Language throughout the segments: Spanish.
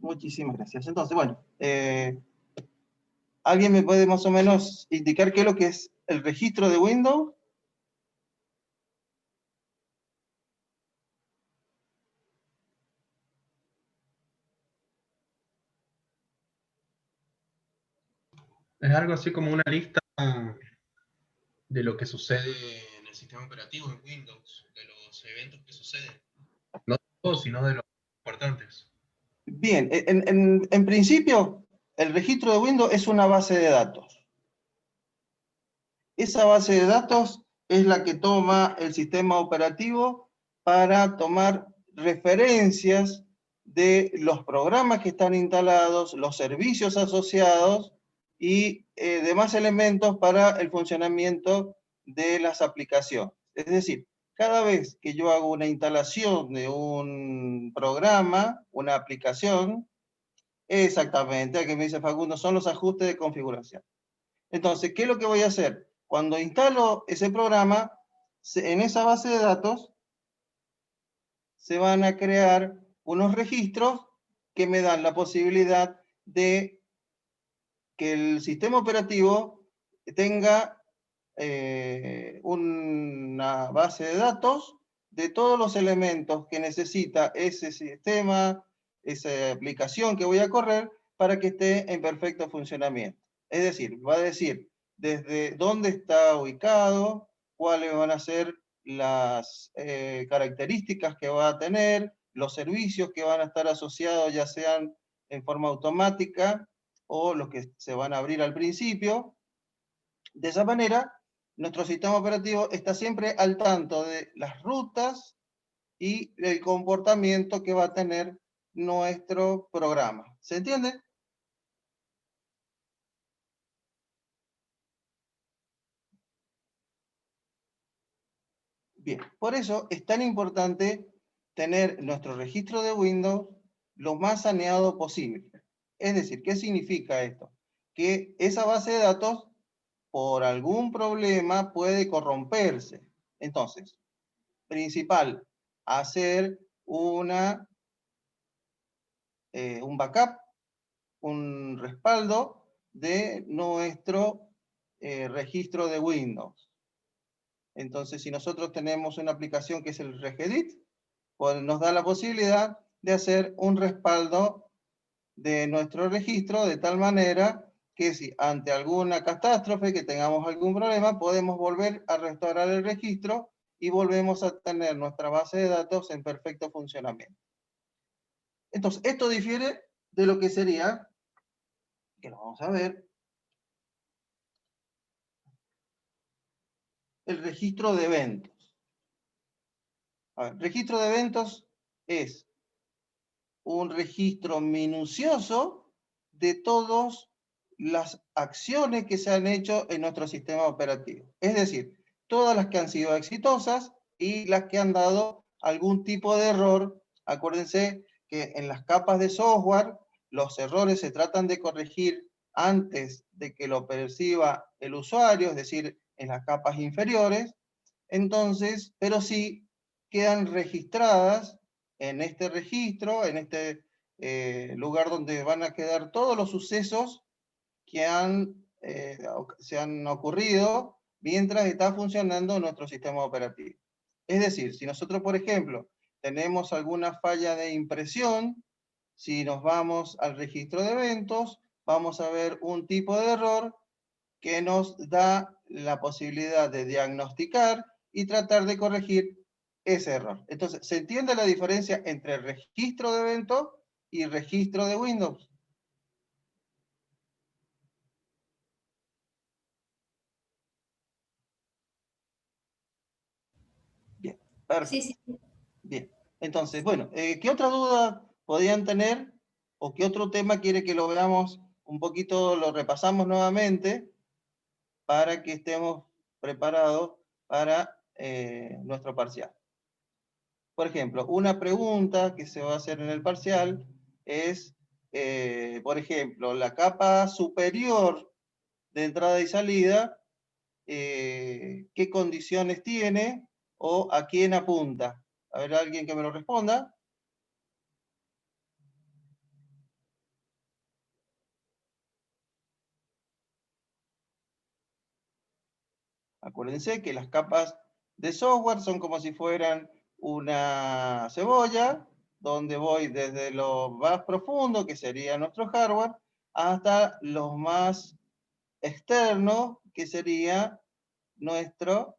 Muchísimas gracias. Entonces, bueno, ¿alguien me puede más o menos indicar qué es lo que es el registro de Windows? Es algo así como una lista de lo que sucede en el sistema operativo en Windows, de los eventos que suceden. No de todos, sino de los importantes. Bien, en principio, el registro de Windows es una base de datos. Esa base de datos es la que toma el sistema operativo para tomar referencias de los programas que están instalados, los servicios asociados y demás elementos para el funcionamiento de las aplicaciones. Es decir, cada vez que yo hago una instalación de un programa, una aplicación, exactamente, aquí me dice Facundo, son los ajustes de configuración. Entonces, ¿qué es lo que voy a hacer? Cuando instalo ese programa, en esa base de datos se van a crear unos registros que me dan la posibilidad de que el sistema operativo tenga una base de datos de todos los elementos que necesita ese sistema, esa aplicación que voy a correr, para que esté en perfecto funcionamiento. Es decir, va a decir desde dónde está ubicado, cuáles van a ser las características que va a tener, los servicios que van a estar asociados, ya sean en forma automática o los que se van a abrir al principio. De esa manera, nuestro sistema operativo está siempre al tanto de las rutas y el comportamiento que va a tener nuestro programa. ¿Se entiende? Bien, por eso es tan importante tener nuestro registro de Windows lo más saneado posible. Es decir, ¿qué significa esto? Que esa base de datos, por algún problema, puede corromperse. Entonces, principal, hacer un backup, un respaldo de nuestro registro de Windows. Entonces, si nosotros tenemos una aplicación que es el Regedit, pues nos da la posibilidad de hacer un respaldo de nuestro registro de tal manera que si ante alguna catástrofe, que tengamos algún problema, podemos volver a restaurar el registro y volvemos a tener nuestra base de datos en perfecto funcionamiento. Entonces, esto difiere de lo que sería, que lo vamos a ver, el registro de eventos. A ver, registro de eventos es un registro minucioso de todas las acciones que se han hecho en nuestro sistema operativo. Es decir, todas las que han sido exitosas y las que han dado algún tipo de error. Acuérdense que en las capas de software los errores se tratan de corregir antes de que lo perciba el usuario, es decir, en las capas inferiores. Entonces, pero sí quedan registradas en este registro, en este lugar donde van a quedar todos los sucesos que se han ocurrido mientras está funcionando nuestro sistema operativo. Es decir, si nosotros, por ejemplo, tenemos alguna falla de impresión, si nos vamos al registro de eventos, vamos a ver un tipo de error que nos da la posibilidad de diagnosticar y tratar de corregir ese error. Entonces, ¿se entiende la diferencia entre registro de eventos y registro de Windows? Bien, Sí, perfecto. sí. Bien, entonces, bueno, ¿qué otra duda podían tener o qué otro tema quiere que lo veamos un poquito, lo repasamos nuevamente para que estemos preparados para nuestro parcial? Por ejemplo, una pregunta que se va a hacer en el parcial es, por ejemplo, la capa superior de entrada y salida, ¿qué condiciones tiene o a quién apunta? A ver, alguien que me lo responda. Acuérdense que las capas de software son como si fueran una cebolla, donde voy desde lo más profundo, que sería nuestro hardware, hasta lo más externo, que sería nuestra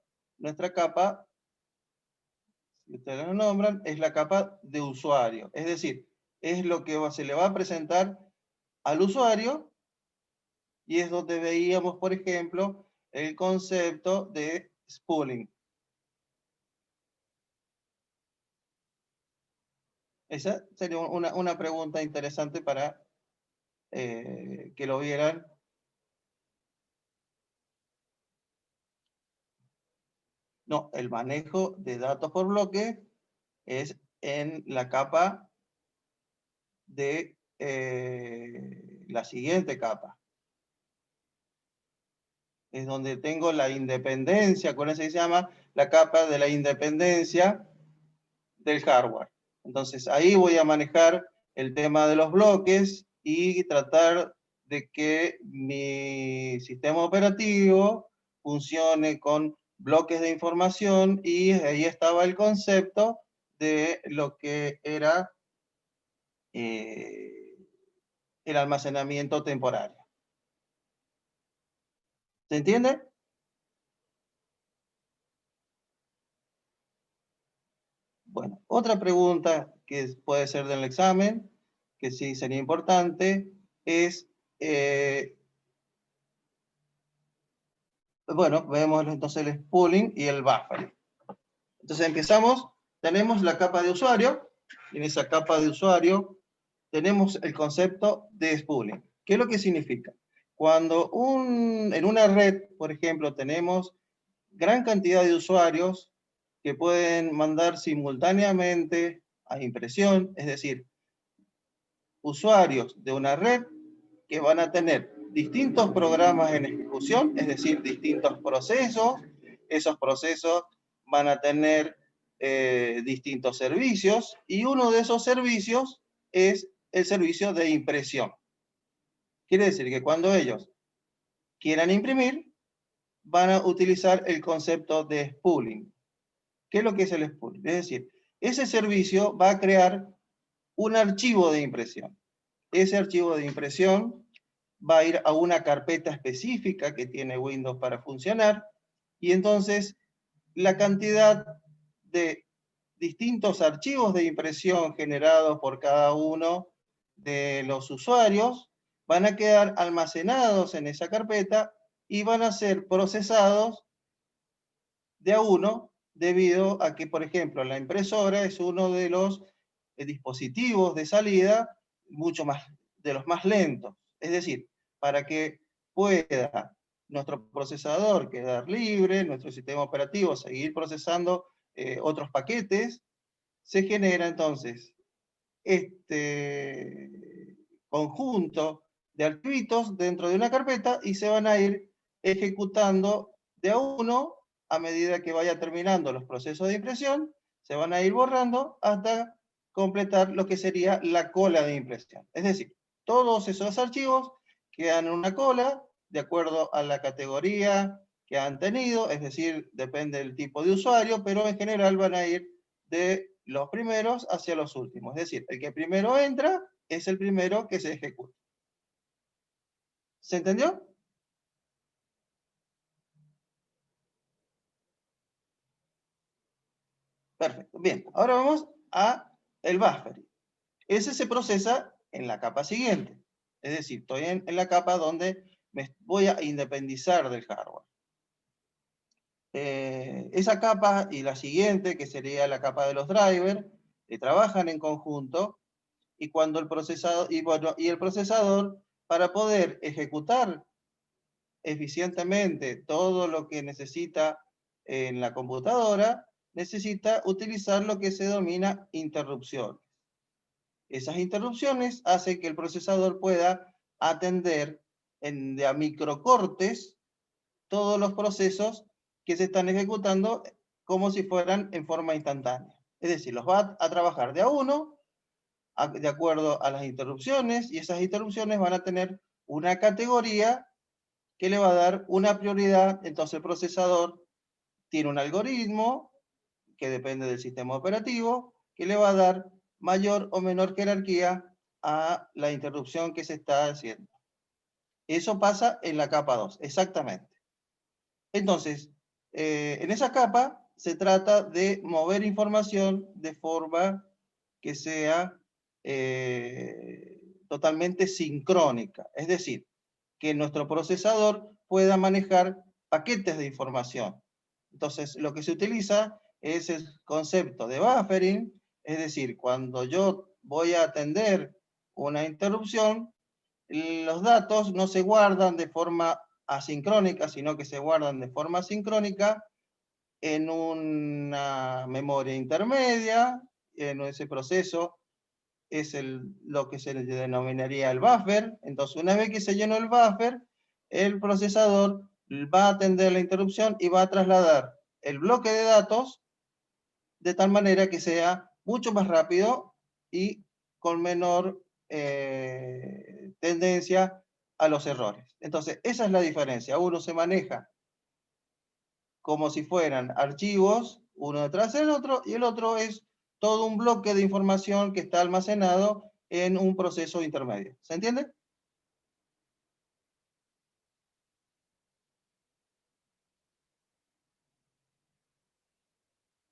capa, si ustedes lo nombran, es la capa de usuario. Es decir, es lo que se le va a presentar al usuario, y es donde veíamos, por ejemplo, el concepto de spooling. Esa sería una pregunta interesante para que lo vieran. No, el manejo de datos por bloque es en la capa de la siguiente capa. Es donde tengo la independencia, acuérdense que se llama la capa de la independencia del hardware. Entonces ahí voy a manejar el tema de los bloques y tratar de que mi sistema operativo funcione con bloques de información, y ahí estaba el concepto de lo que era el almacenamiento temporario. ¿Se entiende? Bueno, otra pregunta que puede ser del examen, que sí sería importante, es, bueno, vemos entonces el spooling y el buffering. Entonces empezamos, tenemos la capa de usuario, y en esa capa de usuario tenemos el concepto de spooling. ¿Qué es lo que significa? Cuando en una red, por ejemplo, tenemos gran cantidad de usuarios que pueden mandar simultáneamente a impresión, es decir, usuarios de una red que van a tener distintos programas en ejecución, es decir, distintos procesos. Esos procesos van a tener distintos servicios, y uno de esos servicios es el servicio de impresión. Quiere decir que cuando ellos quieran imprimir, van a utilizar el concepto de spooling. ¿Qué es lo que es el spooling? Es decir, ese servicio va a crear un archivo de impresión. Ese archivo de impresión va a ir a una carpeta específica que tiene Windows para funcionar, y entonces la cantidad de distintos archivos de impresión generados por cada uno de los usuarios van a quedar almacenados en esa carpeta y van a ser procesados de a uno, debido a que, por ejemplo, la impresora es uno de los dispositivos de salida mucho más, de los más lentos. Es decir, para que pueda nuestro procesador quedar libre, nuestro sistema operativo seguir procesando otros paquetes, se genera entonces este conjunto de archivitos dentro de una carpeta, y se van a ir ejecutando de a uno a medida que vaya terminando los procesos de impresión. Se van a ir borrando hasta completar lo que sería la cola de impresión. Es decir, todos esos archivos quedan en una cola de acuerdo a la categoría que han tenido, es decir, depende del tipo de usuario, pero en general van a ir de los primeros hacia los últimos. Es decir, el que primero entra es el primero que se ejecuta. ¿Se entendió? Perfecto. Bien, ahora vamos a el buffering. Ese se procesa en la capa siguiente. Es decir, estoy en la capa donde me voy a independizar del hardware. Esa capa y la siguiente, que sería la capa de los drivers, trabajan en conjunto, y cuando el procesador, y el procesador, para poder ejecutar eficientemente todo lo que necesita en la computadora, necesita utilizar lo que se denomina interrupciones. Esas interrupciones hacen que el procesador pueda atender de a microcortes todos los procesos que se están ejecutando como si fueran en forma instantánea. Es decir, los va a trabajar de a uno, de acuerdo a las interrupciones, y esas interrupciones van a tener una categoría que le va a dar una prioridad. Entonces el procesador tiene un algoritmo que depende del sistema operativo, que le va a dar mayor o menor jerarquía a la interrupción que se está haciendo. Eso pasa en la capa 2, exactamente. Entonces, en esa capa se trata de mover información de forma que sea totalmente sincrónica. Es decir, que nuestro procesador pueda manejar paquetes de información. Entonces, lo que se utiliza es el concepto de buffering, es decir, cuando yo voy a atender una interrupción, los datos no se guardan de forma asincrónica, sino que se guardan de forma sincrónica en una memoria intermedia. En ese proceso es lo que se denominaría el buffer. Entonces, una vez que se llenó el buffer, el procesador va a atender la interrupción y va a trasladar el bloque de datos de tal manera que sea mucho más rápido y con menor tendencia a los errores. Entonces, esa es la diferencia. Uno se maneja como si fueran archivos, uno detrás del otro, y el otro es todo un bloque de información que está almacenado en un proceso intermedio. ¿Se entiende?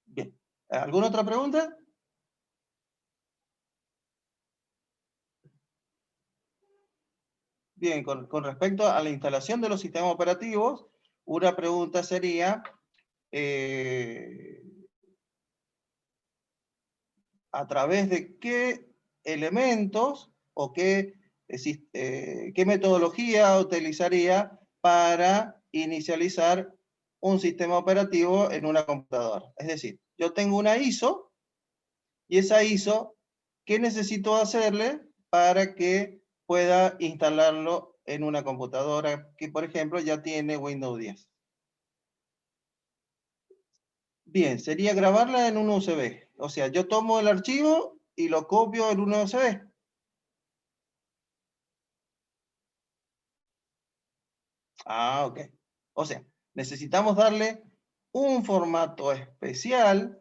Bien. ¿Alguna otra pregunta? Bien, con respecto a la instalación de los sistemas operativos, una pregunta sería, ¿a través de qué elementos o qué metodología utilizaría para inicializar un sistema operativo en una computadora? Es decir, yo tengo una ISO, y esa ISO, ¿qué necesito hacerle para que pueda instalarlo en una computadora que, por ejemplo, ya tiene Windows 10? Bien, sería grabarla en un USB. O sea, yo tomo el archivo y lo copio en un USB. Ah, ok. O sea, necesitamos darle un formato especial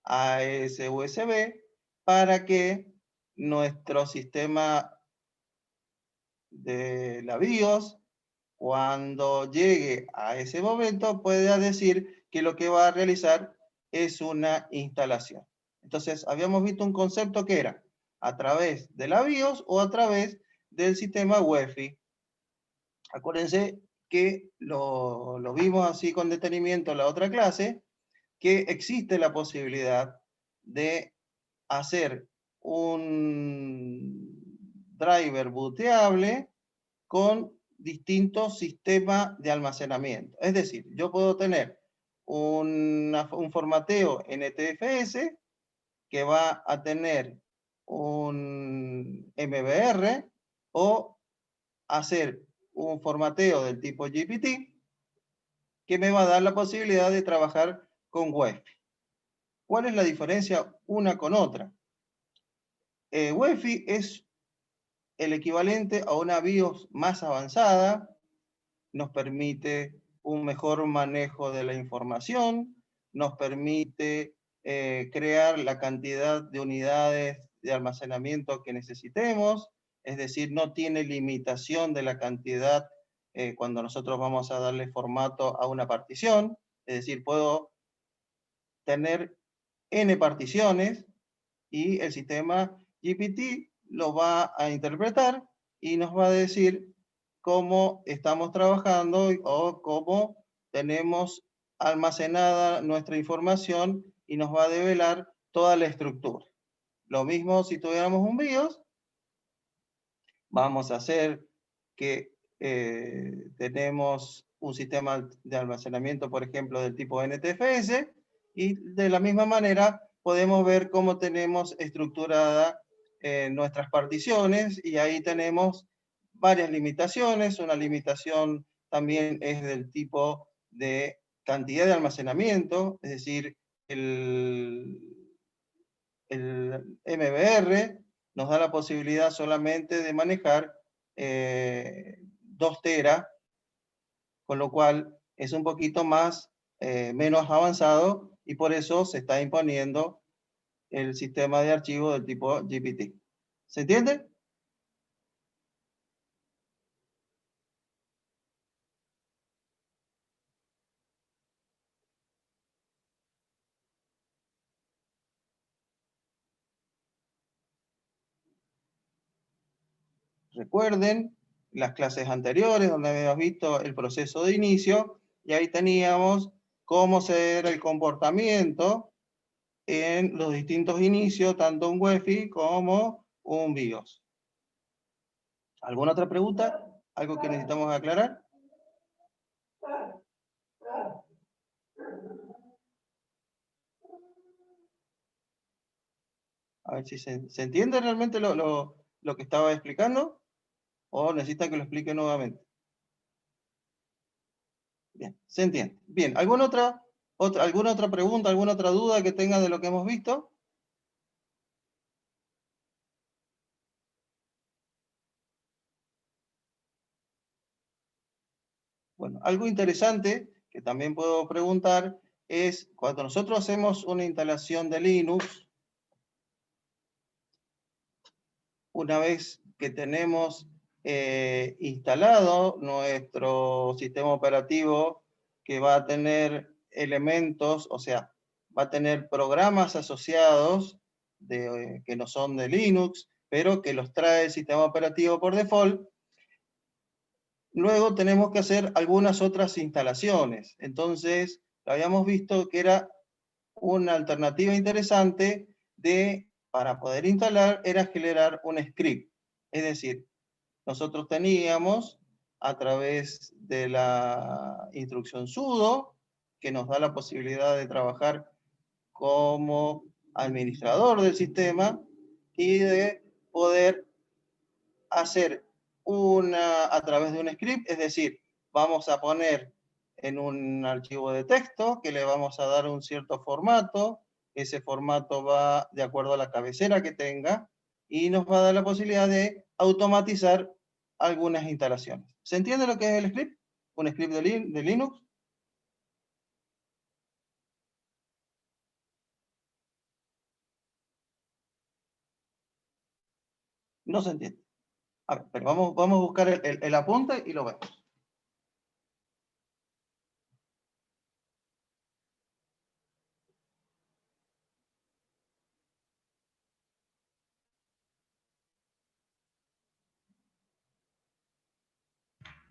a ese USB para que nuestro sistema de la BIOS, cuando llegue a ese momento, pueda decir que lo que va a realizar es una instalación. Entonces, habíamos visto un concepto que era a través de la BIOS o a través del sistema UEFI. Acuérdense que lo vimos así con detenimiento en la otra clase, que existe la posibilidad de hacer un driver booteable con distintos sistemas de almacenamiento. Es decir, yo puedo tener un formateo NTFS que va a tener un MBR o hacer un formateo del tipo GPT que me va a dar la posibilidad de trabajar con UEFI. ¿Cuál es la diferencia una con otra? UEFI es el equivalente a una BIOS más avanzada, nos permite un mejor manejo de la información, nos permite crear la cantidad de unidades de almacenamiento que necesitemos, es decir, no tiene limitación de la cantidad cuando nosotros vamos a darle formato a una partición, es decir, puedo tener n particiones y el sistema GPT lo va a interpretar y nos va a decir cómo estamos trabajando o cómo tenemos almacenada nuestra información y nos va a develar toda la estructura. Lo mismo si tuviéramos un BIOS, vamos a hacer que tenemos un sistema de almacenamiento, por ejemplo, del tipo NTFS, y de la misma manera podemos ver cómo tenemos estructurada nuestras particiones, y ahí tenemos varias limitaciones. Una limitación también es del tipo de cantidad de almacenamiento, es decir, el MBR nos da la posibilidad solamente de manejar 2 teras con lo cual es un poquito más, menos avanzado, y por eso se está imponiendo el sistema de archivo del tipo GPT. ¿Se entiende? Recuerden las clases anteriores donde habíamos visto el proceso de inicio, y ahí teníamos cómo era el comportamiento en los distintos inicios, tanto un UEFI como un BIOS. ¿Alguna otra pregunta? ¿Algo que necesitamos aclarar? A ver si se entiende realmente lo que estaba explicando, o necesita que lo explique nuevamente. Bien, se entiende. Bien, ¿alguna otra pregunta, alguna otra duda que tenga de lo que hemos visto? Bueno, algo interesante que también puedo preguntar es, cuando nosotros hacemos una instalación de Linux, una vez que tenemos instalado nuestro sistema operativo, que va a tener elementos, o sea, va a tener programas asociados que no son de Linux, pero que los trae el sistema operativo por default. Luego tenemos que hacer algunas otras instalaciones. Entonces, habíamos visto que era una alternativa interesante para poder instalar, era generar un script. Es decir, nosotros teníamos, a través de la instrucción sudo, que nos da la posibilidad de trabajar como administrador del sistema y de poder hacer a través de un script, es decir, vamos a poner en un archivo de texto que le vamos a dar un cierto formato, ese formato va de acuerdo a la cabecera que tenga, y nos va a dar la posibilidad de automatizar algunas instalaciones. ¿Se entiende lo que es el script? ¿Un script de Linux? No se entiende. A ver, pero vamos a buscar el apunte y lo vemos.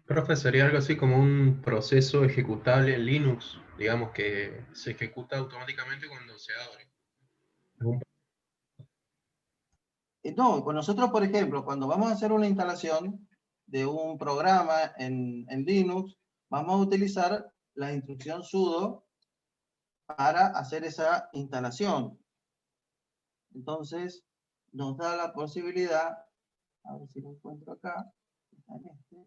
Profe, sería algo así como un proceso ejecutable en Linux, digamos que se ejecuta automáticamente cuando se abre. Algún- No, pues nosotros, por ejemplo, cuando vamos a hacer una instalación de un programa en Linux, vamos a utilizar la instrucción sudo para hacer esa instalación. Entonces, nos da la posibilidad, a ver si lo encuentro acá, está en este.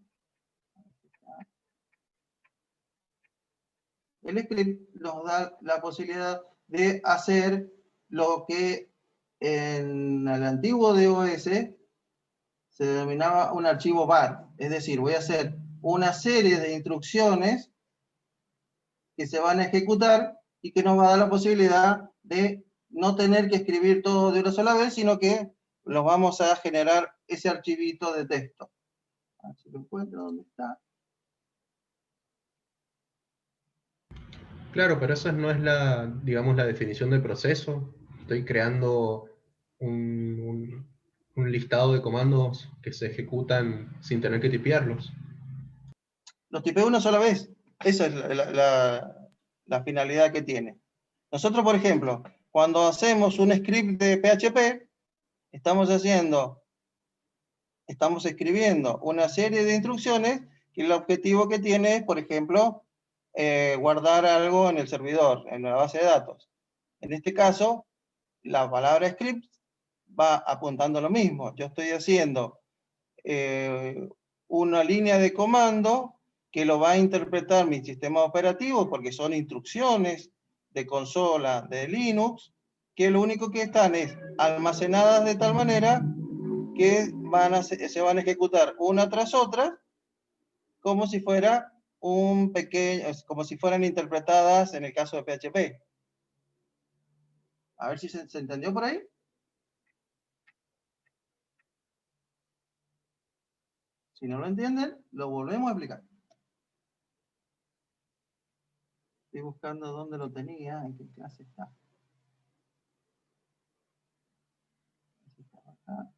El script nos da la posibilidad de hacer lo que en el antiguo DOS se denominaba un archivo bar. Es decir, voy a hacer una serie de instrucciones que se van a ejecutar y que nos va a dar la posibilidad de no tener que escribir todo de una sola vez, sino que los vamos a generar ese archivito de texto. A ver si lo encuentro, ¿dónde está? Claro, pero esa no es la, digamos, la definición de proceso. Estoy creando un listado de comandos que se ejecutan sin tener que tipearlos. Los tipeo una sola vez. Esa es la finalidad que tiene. Nosotros, por ejemplo, cuando hacemos un script de PHP, estamos escribiendo una serie de instrucciones que el objetivo que tiene es, por ejemplo, guardar algo en el servidor, en la base de datos. En este caso, la palabra script va apuntando a lo mismo. Yo estoy haciendo una línea de comando que lo va a interpretar mi sistema operativo, porque son instrucciones de consola de Linux, que lo único que están es almacenadas de tal manera que se van a ejecutar una tras otra, como si fuera un pequeño, es como si fueran interpretadas en el caso de PHP. A ver si se entendió por ahí. Si no lo entienden, lo volvemos a explicar. Estoy buscando dónde lo tenía, en qué clase está. Acá.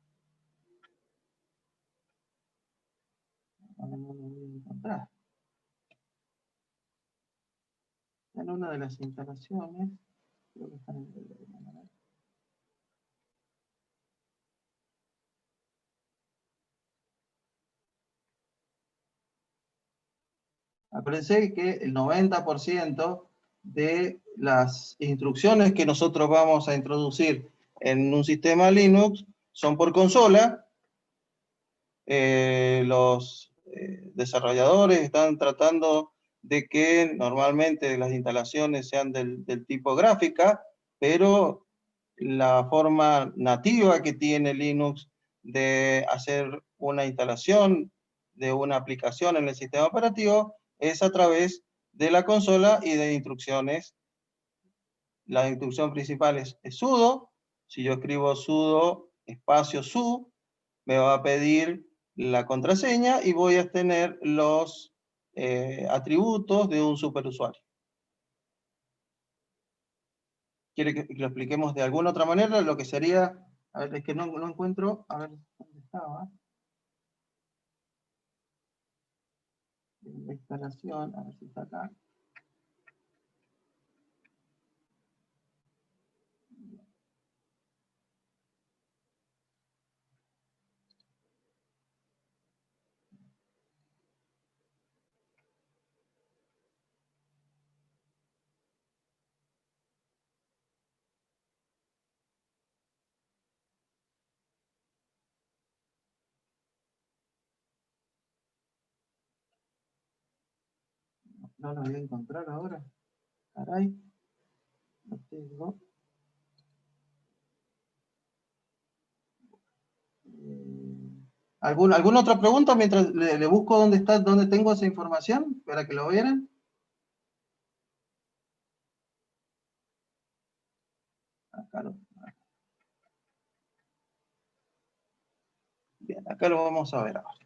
Ahora no lo voy a encontrar. En una de las instalaciones, creo que está en el manual. Acuérdense que el 90% de las instrucciones que nosotros vamos a introducir en un sistema Linux son por consola. Los desarrolladores están tratando de que normalmente las instalaciones sean del tipo gráfica, pero la forma nativa que tiene Linux de hacer una instalación de una aplicación en el sistema operativo es a través de la consola y de instrucciones. La instrucción principal es sudo. Si yo escribo sudo espacio su, me va a pedir la contraseña y voy a tener los atributos de un superusuario. ¿Quiere que lo expliquemos de alguna otra manera? Lo que sería, a ver, es que no encuentro, a ver, ¿dónde estaba? La instalación, a ver si está acá. No lo voy a encontrar ahora. Caray. No tengo. ¿Alguna otra pregunta mientras le busco dónde está, dónde tengo esa información para que lo vieran? Acá lo, bien, acá lo vamos a ver ahora.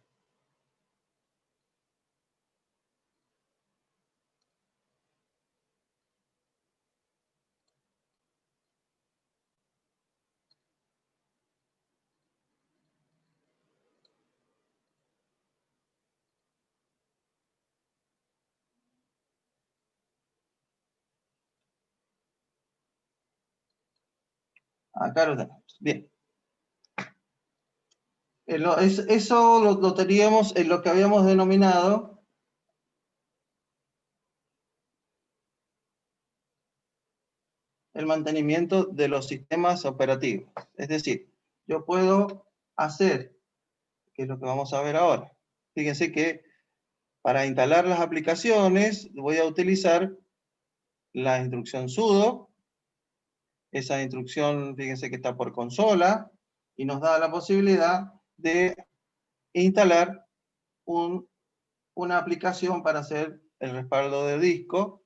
Acá lo tenemos. Bien. Eso lo teníamos en lo que habíamos denominado el mantenimiento de los sistemas operativos. Es decir, yo puedo hacer, que es lo que vamos a ver ahora. Fíjense que para instalar las aplicaciones voy a utilizar la instrucción sudo. Esa instrucción, fíjense que está por consola y nos da la posibilidad de instalar una aplicación para hacer el respaldo de disco.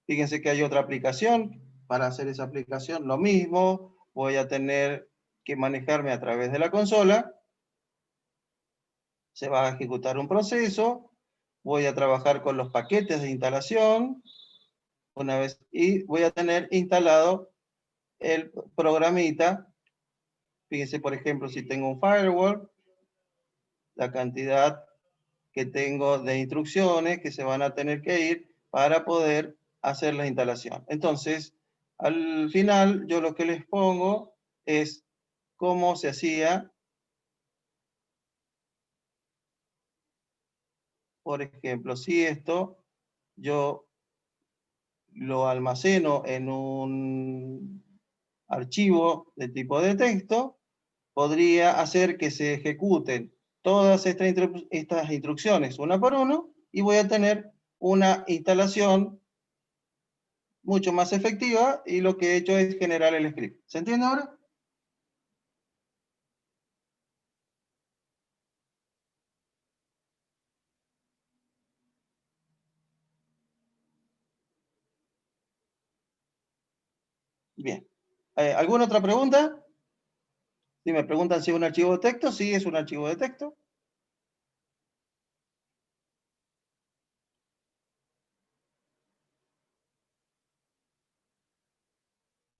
Fíjense que hay otra aplicación. Para hacer esa aplicación, lo mismo. Voy a tener que manejarme a través de la consola. Se va a ejecutar un proceso. Voy a trabajar con los paquetes de instalación. Una vez, y voy a tener instalado el programita. Fíjense, por ejemplo, si tengo un firewall, la cantidad que tengo de instrucciones que se van a tener que ir para poder hacer la instalación. Entonces, al final, yo lo que les pongo es cómo se hacía, por ejemplo, si esto yo lo almaceno en un archivo de tipo de texto, podría hacer que se ejecuten todas estas instrucciones una por uno y voy a tener una instalación mucho más efectiva y lo que he hecho es generar el script. ¿Se entiende ahora? Bien. ¿Alguna otra pregunta? Si me preguntan si es un archivo de texto, sí, es un archivo de texto.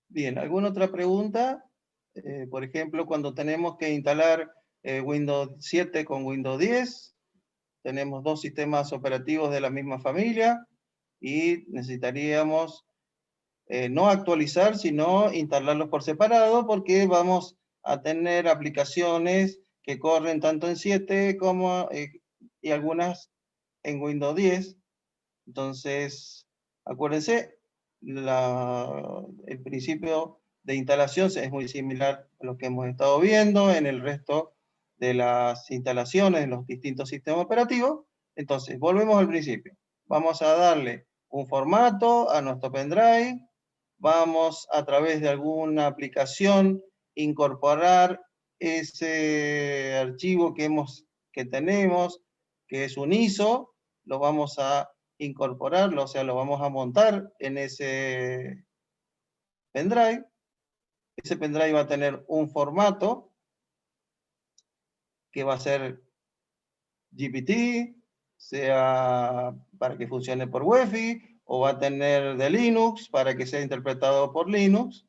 Bien, ¿alguna otra pregunta? Por ejemplo, cuando tenemos que instalar Windows 7 con Windows 10, tenemos dos sistemas operativos de la misma familia y necesitaríamos no actualizar, sino instalarlos por separado, porque vamos a tener aplicaciones que corren tanto en 7 como y algunas en Windows 10. Entonces, acuérdense, el principio de instalación es muy similar a lo que hemos estado viendo en el resto de las instalaciones en los distintos sistemas operativos. Entonces, volvemos al principio. Vamos a darle un formato a nuestro pendrive. Vamos a través de alguna aplicación incorporar ese archivo que tenemos, que es un ISO, lo vamos a incorporarlo, o sea, lo vamos a montar en ese pendrive. Ese pendrive va a tener un formato que va a ser GPT, sea para que funcione por Wi-Fi, o va a tener de Linux para que sea interpretado por Linux.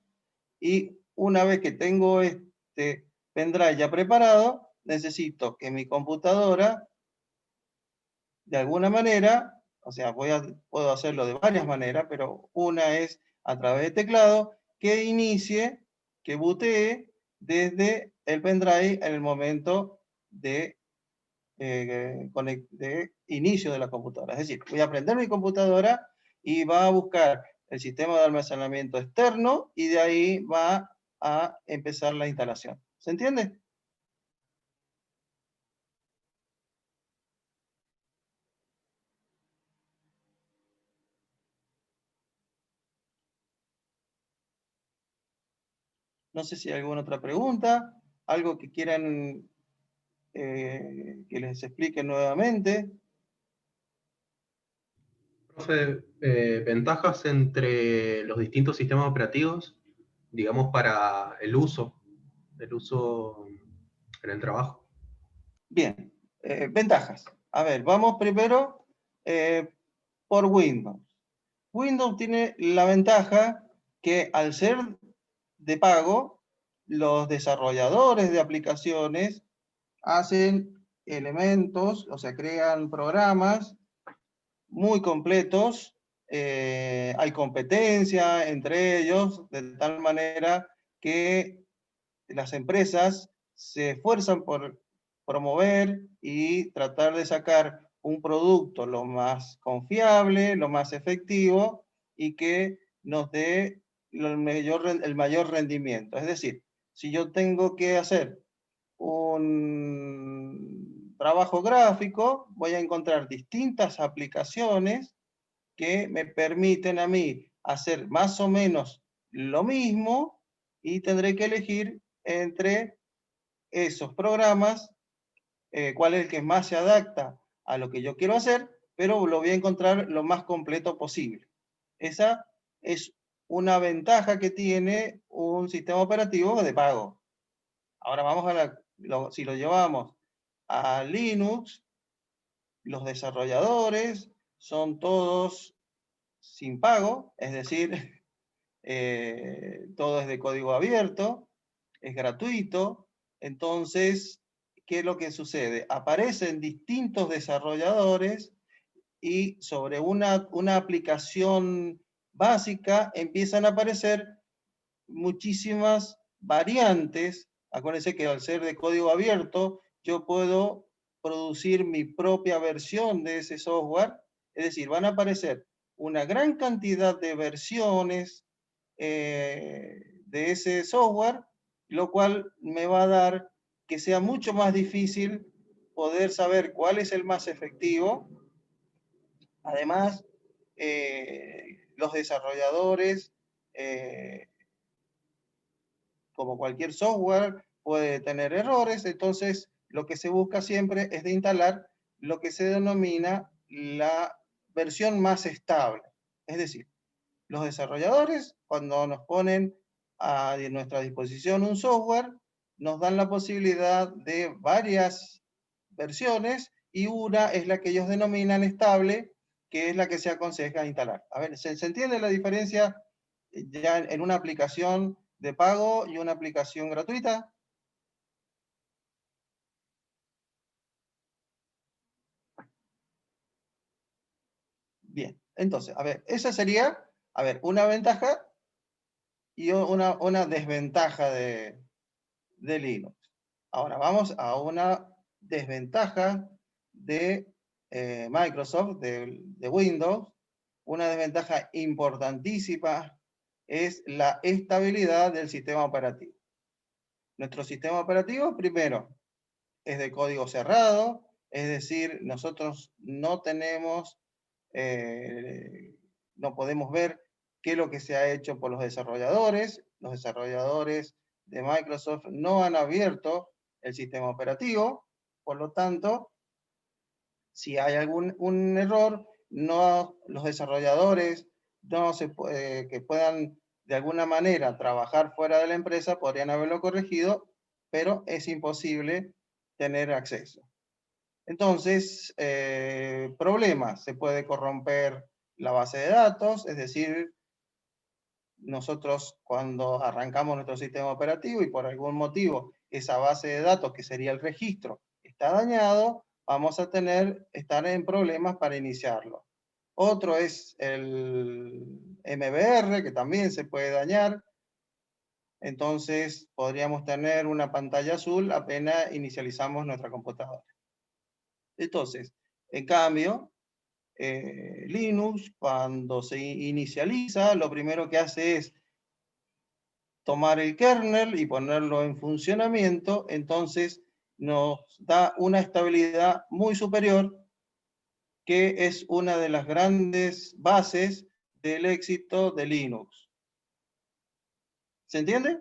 Y una vez que tengo este pendrive ya preparado, necesito que mi computadora, de alguna manera, o sea, puedo hacerlo de varias maneras, pero una es a través de teclado, que inicie, que bootee desde el pendrive en el momento de inicio de la computadora. Es decir, voy a prender mi computadora y va a buscar el sistema de almacenamiento externo y de ahí va a empezar la instalación. ¿Se entiende? No sé si hay alguna otra pregunta, algo que quieran que les explique nuevamente. Profe, ventajas entre los distintos sistemas operativos, digamos, para el uso en el trabajo. Bien, ventajas. A ver, vamos primero por Windows. Windows tiene la ventaja que al ser de pago, los desarrolladores de aplicaciones hacen elementos, o sea, crean programas muy completos, hay competencia entre ellos, de tal manera que las empresas se esfuerzan por promover y tratar de sacar un producto lo más confiable, lo más efectivo y que nos dé el mayor rendimiento. Es decir, si yo tengo que hacer un trabajo gráfico, voy a encontrar distintas aplicaciones que me permiten a mí hacer más o menos lo mismo y tendré que elegir entre esos programas cuál es el que más se adapta a lo que yo quiero hacer, pero lo voy a encontrar lo más completo posible. Esa es una ventaja que tiene un sistema operativo de pago. Ahora vamos a si lo llevamos a Linux, los desarrolladores son todos sin pago, es decir, todo es de código abierto, es gratuito. Entonces, ¿qué es lo que sucede? Aparecen distintos desarrolladores y sobre una aplicación básica empiezan a aparecer muchísimas variantes. Acuérdense que al ser de código abierto, yo puedo producir mi propia versión de ese software. Es decir, van a aparecer una gran cantidad de versiones de ese software, lo cual me va a dar que sea mucho más difícil poder saber cuál es el más efectivo. Además, los desarrolladores como cualquier software, puede tener errores, entonces lo que se busca siempre es de instalar lo que se denomina la versión más estable. Es decir, Los desarrolladores, cuando nos ponen a nuestra disposición un software, nos dan la posibilidad de varias versiones y una es la que ellos denominan estable, que es la que se aconseja instalar. A ver, ¿se entiende la diferencia ya en una aplicación de pago y una aplicación gratuita? Bien, entonces, a ver, esa sería, a ver, una ventaja y una desventaja de Linux. Ahora vamos a una desventaja de Microsoft, de Windows. Una desventaja importantísima es la estabilidad del sistema operativo. Nuestro sistema operativo, primero, es de código cerrado, es decir, nosotros no tenemos, no podemos ver qué es lo que se ha hecho por los desarrolladores. Los desarrolladores de Microsoft no han abierto el sistema operativo, por lo tanto, si hay algún error, no, los desarrolladores no se que puedan de alguna manera trabajar fuera de la empresa podrían haberlo corregido, pero es imposible tener acceso. Entonces, problemas, se puede corromper la base de datos, es decir, nosotros cuando arrancamos nuestro sistema operativo y por algún motivo esa base de datos, que sería el registro, está dañado, vamos a estar en problemas para iniciarlo. Otro es el MBR, que también se puede dañar. Entonces podríamos tener una pantalla azul apenas inicializamos nuestra computadora. Entonces, en cambio, Linux, cuando se inicializa, lo primero que hace es tomar el kernel y ponerlo en funcionamiento, entonces nos da una estabilidad muy superior, que es una de las grandes bases del éxito de Linux. ¿Se entiende?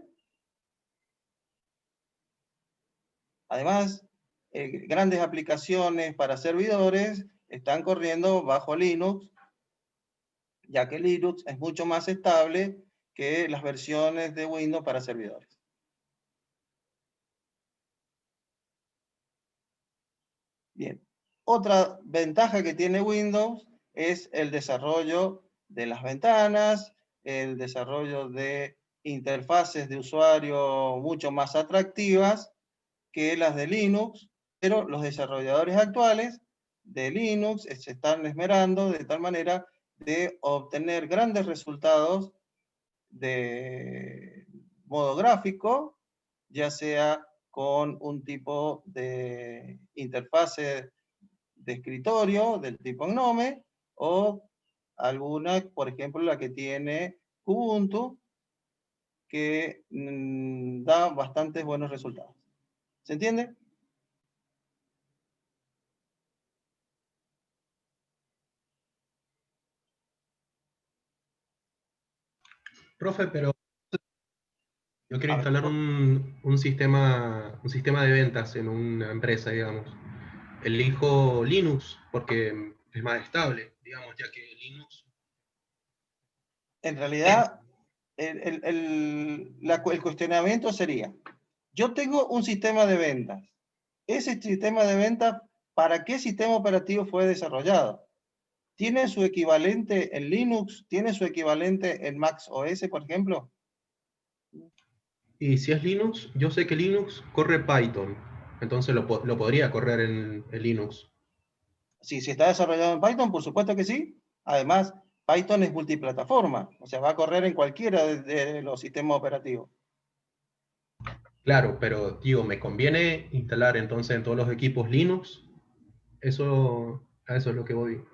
Además, grandes aplicaciones para servidores están corriendo bajo Linux, ya que Linux es mucho más estable que las versiones de Windows para servidores. Bien, otra ventaja que tiene Windows es el desarrollo de las ventanas, el desarrollo de interfaces de usuario mucho más atractivas que las de Linux, pero los desarrolladores actuales de Linux se están esmerando de tal manera de obtener grandes resultados de modo gráfico, ya sea con un tipo de interfase de escritorio del tipo GNOME o alguna, por ejemplo, la que tiene Ubuntu, que da bastantes buenos resultados. ¿Se entiende? Profe, pero yo quiero A ver, instalar un sistema de ventas en una empresa, digamos. Elijo Linux porque es más estable, digamos, ya que Linux... en realidad, el cuestionamiento sería, yo tengo un sistema de ventas. Ese sistema de ventas, ¿para qué sistema operativo fue desarrollado? ¿Tiene su equivalente en Linux? ¿Tiene su equivalente en Mac OS, por ejemplo? Y si es Linux, yo sé que Linux corre Python, entonces lo podría correr en Linux. Sí, si está desarrollado en Python, por supuesto que sí. Además, Python es multiplataforma, o sea, va a correr en cualquiera de los sistemas operativos. Claro, pero digo, ¿me conviene instalar entonces en todos los equipos Linux? A eso es lo que voy.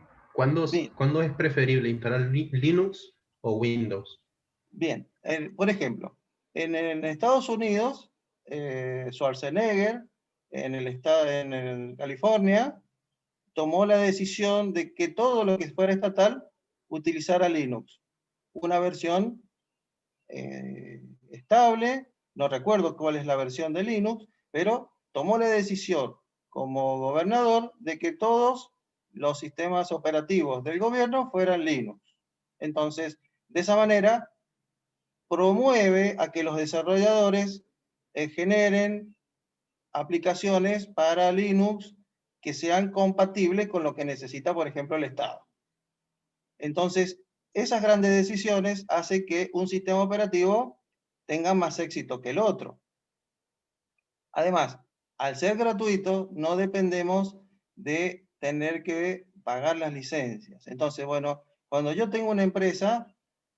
Bien, ¿Cuándo es preferible instalar Linux o Windows? bien. Por ejemplo, en Estados Unidos, Schwarzenegger, en California, tomó la decisión de que todo lo que fuera estatal utilizara Linux. Una versión estable, no recuerdo cuál es la versión de Linux, pero tomó la decisión como gobernador de que todos los sistemas operativos del gobierno fueran Linux. Entonces, De esa manera, promueve a que los desarrolladores generen aplicaciones para Linux que sean compatibles con lo que necesita, por ejemplo, el Estado. Entonces, esas grandes decisiones hacen que un sistema operativo tenga más éxito que el otro. Además, al ser gratuito, no dependemos de tener que pagar las licencias. Entonces, bueno, cuando yo tengo una empresa,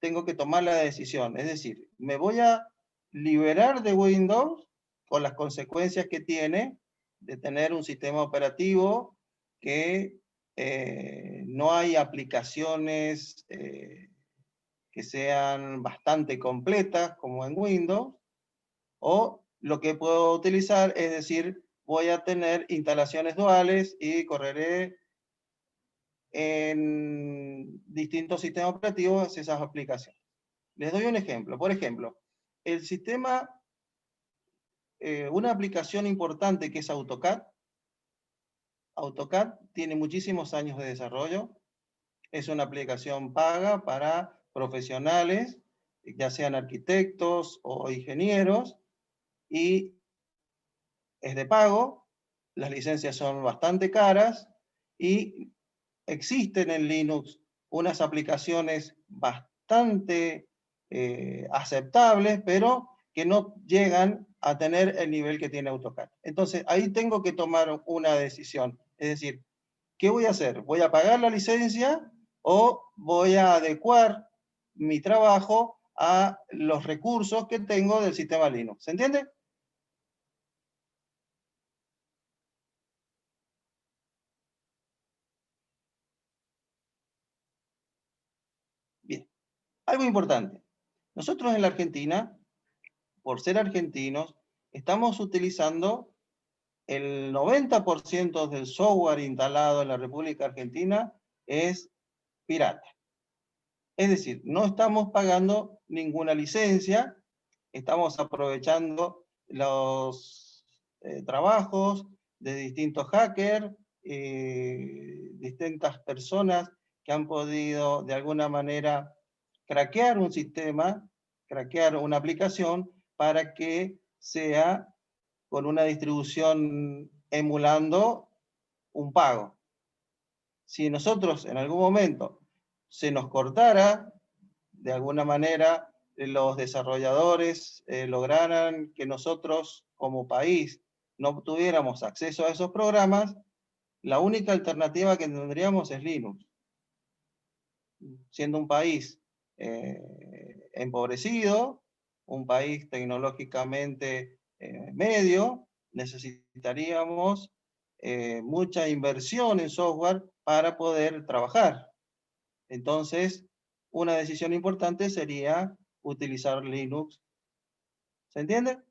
tengo que tomar la decisión. Es decir, me voy a liberar de Windows con las consecuencias que tiene de tener un sistema operativo que no hay aplicaciones que sean bastante completas como en Windows, o lo que puedo utilizar es decir, voy a tener instalaciones duales y correré en distintos sistemas operativos esas aplicaciones. Les doy un ejemplo. Por ejemplo, el sistema, una aplicación importante que es AutoCAD. AutoCAD tiene muchísimos años de desarrollo. Es una aplicación paga para profesionales, ya sean arquitectos o ingenieros, y es de pago, las licencias son bastante caras y existen en Linux unas aplicaciones bastante aceptables, pero que no llegan a tener el nivel que tiene AutoCAD. Entonces, ahí tengo que tomar una decisión. Es decir, ¿qué voy a hacer? ¿Voy a pagar la licencia o voy a adecuar mi trabajo a los recursos que tengo del sistema Linux? ¿Se entiende? Bien. Algo importante. Nosotros en la Argentina, por ser argentinos, estamos utilizando el 90% del software instalado en la República Argentina es pirata. Es decir, no estamos pagando ninguna licencia, estamos aprovechando los trabajos de distintos hackers, distintas personas que han podido de alguna manera craquear un sistema, craquear una aplicación para que sea con una distribución emulando un pago. Si nosotros en algún momento se nos cortara, de alguna manera los desarrolladores lograran que nosotros como país no tuviéramos acceso a esos programas, la única alternativa que tendríamos es Linux. Siendo un país empobrecido, un país tecnológicamente medio, necesitaríamos mucha inversión en software para poder trabajar. Entonces, una decisión importante sería utilizar Linux. ¿Se entiende?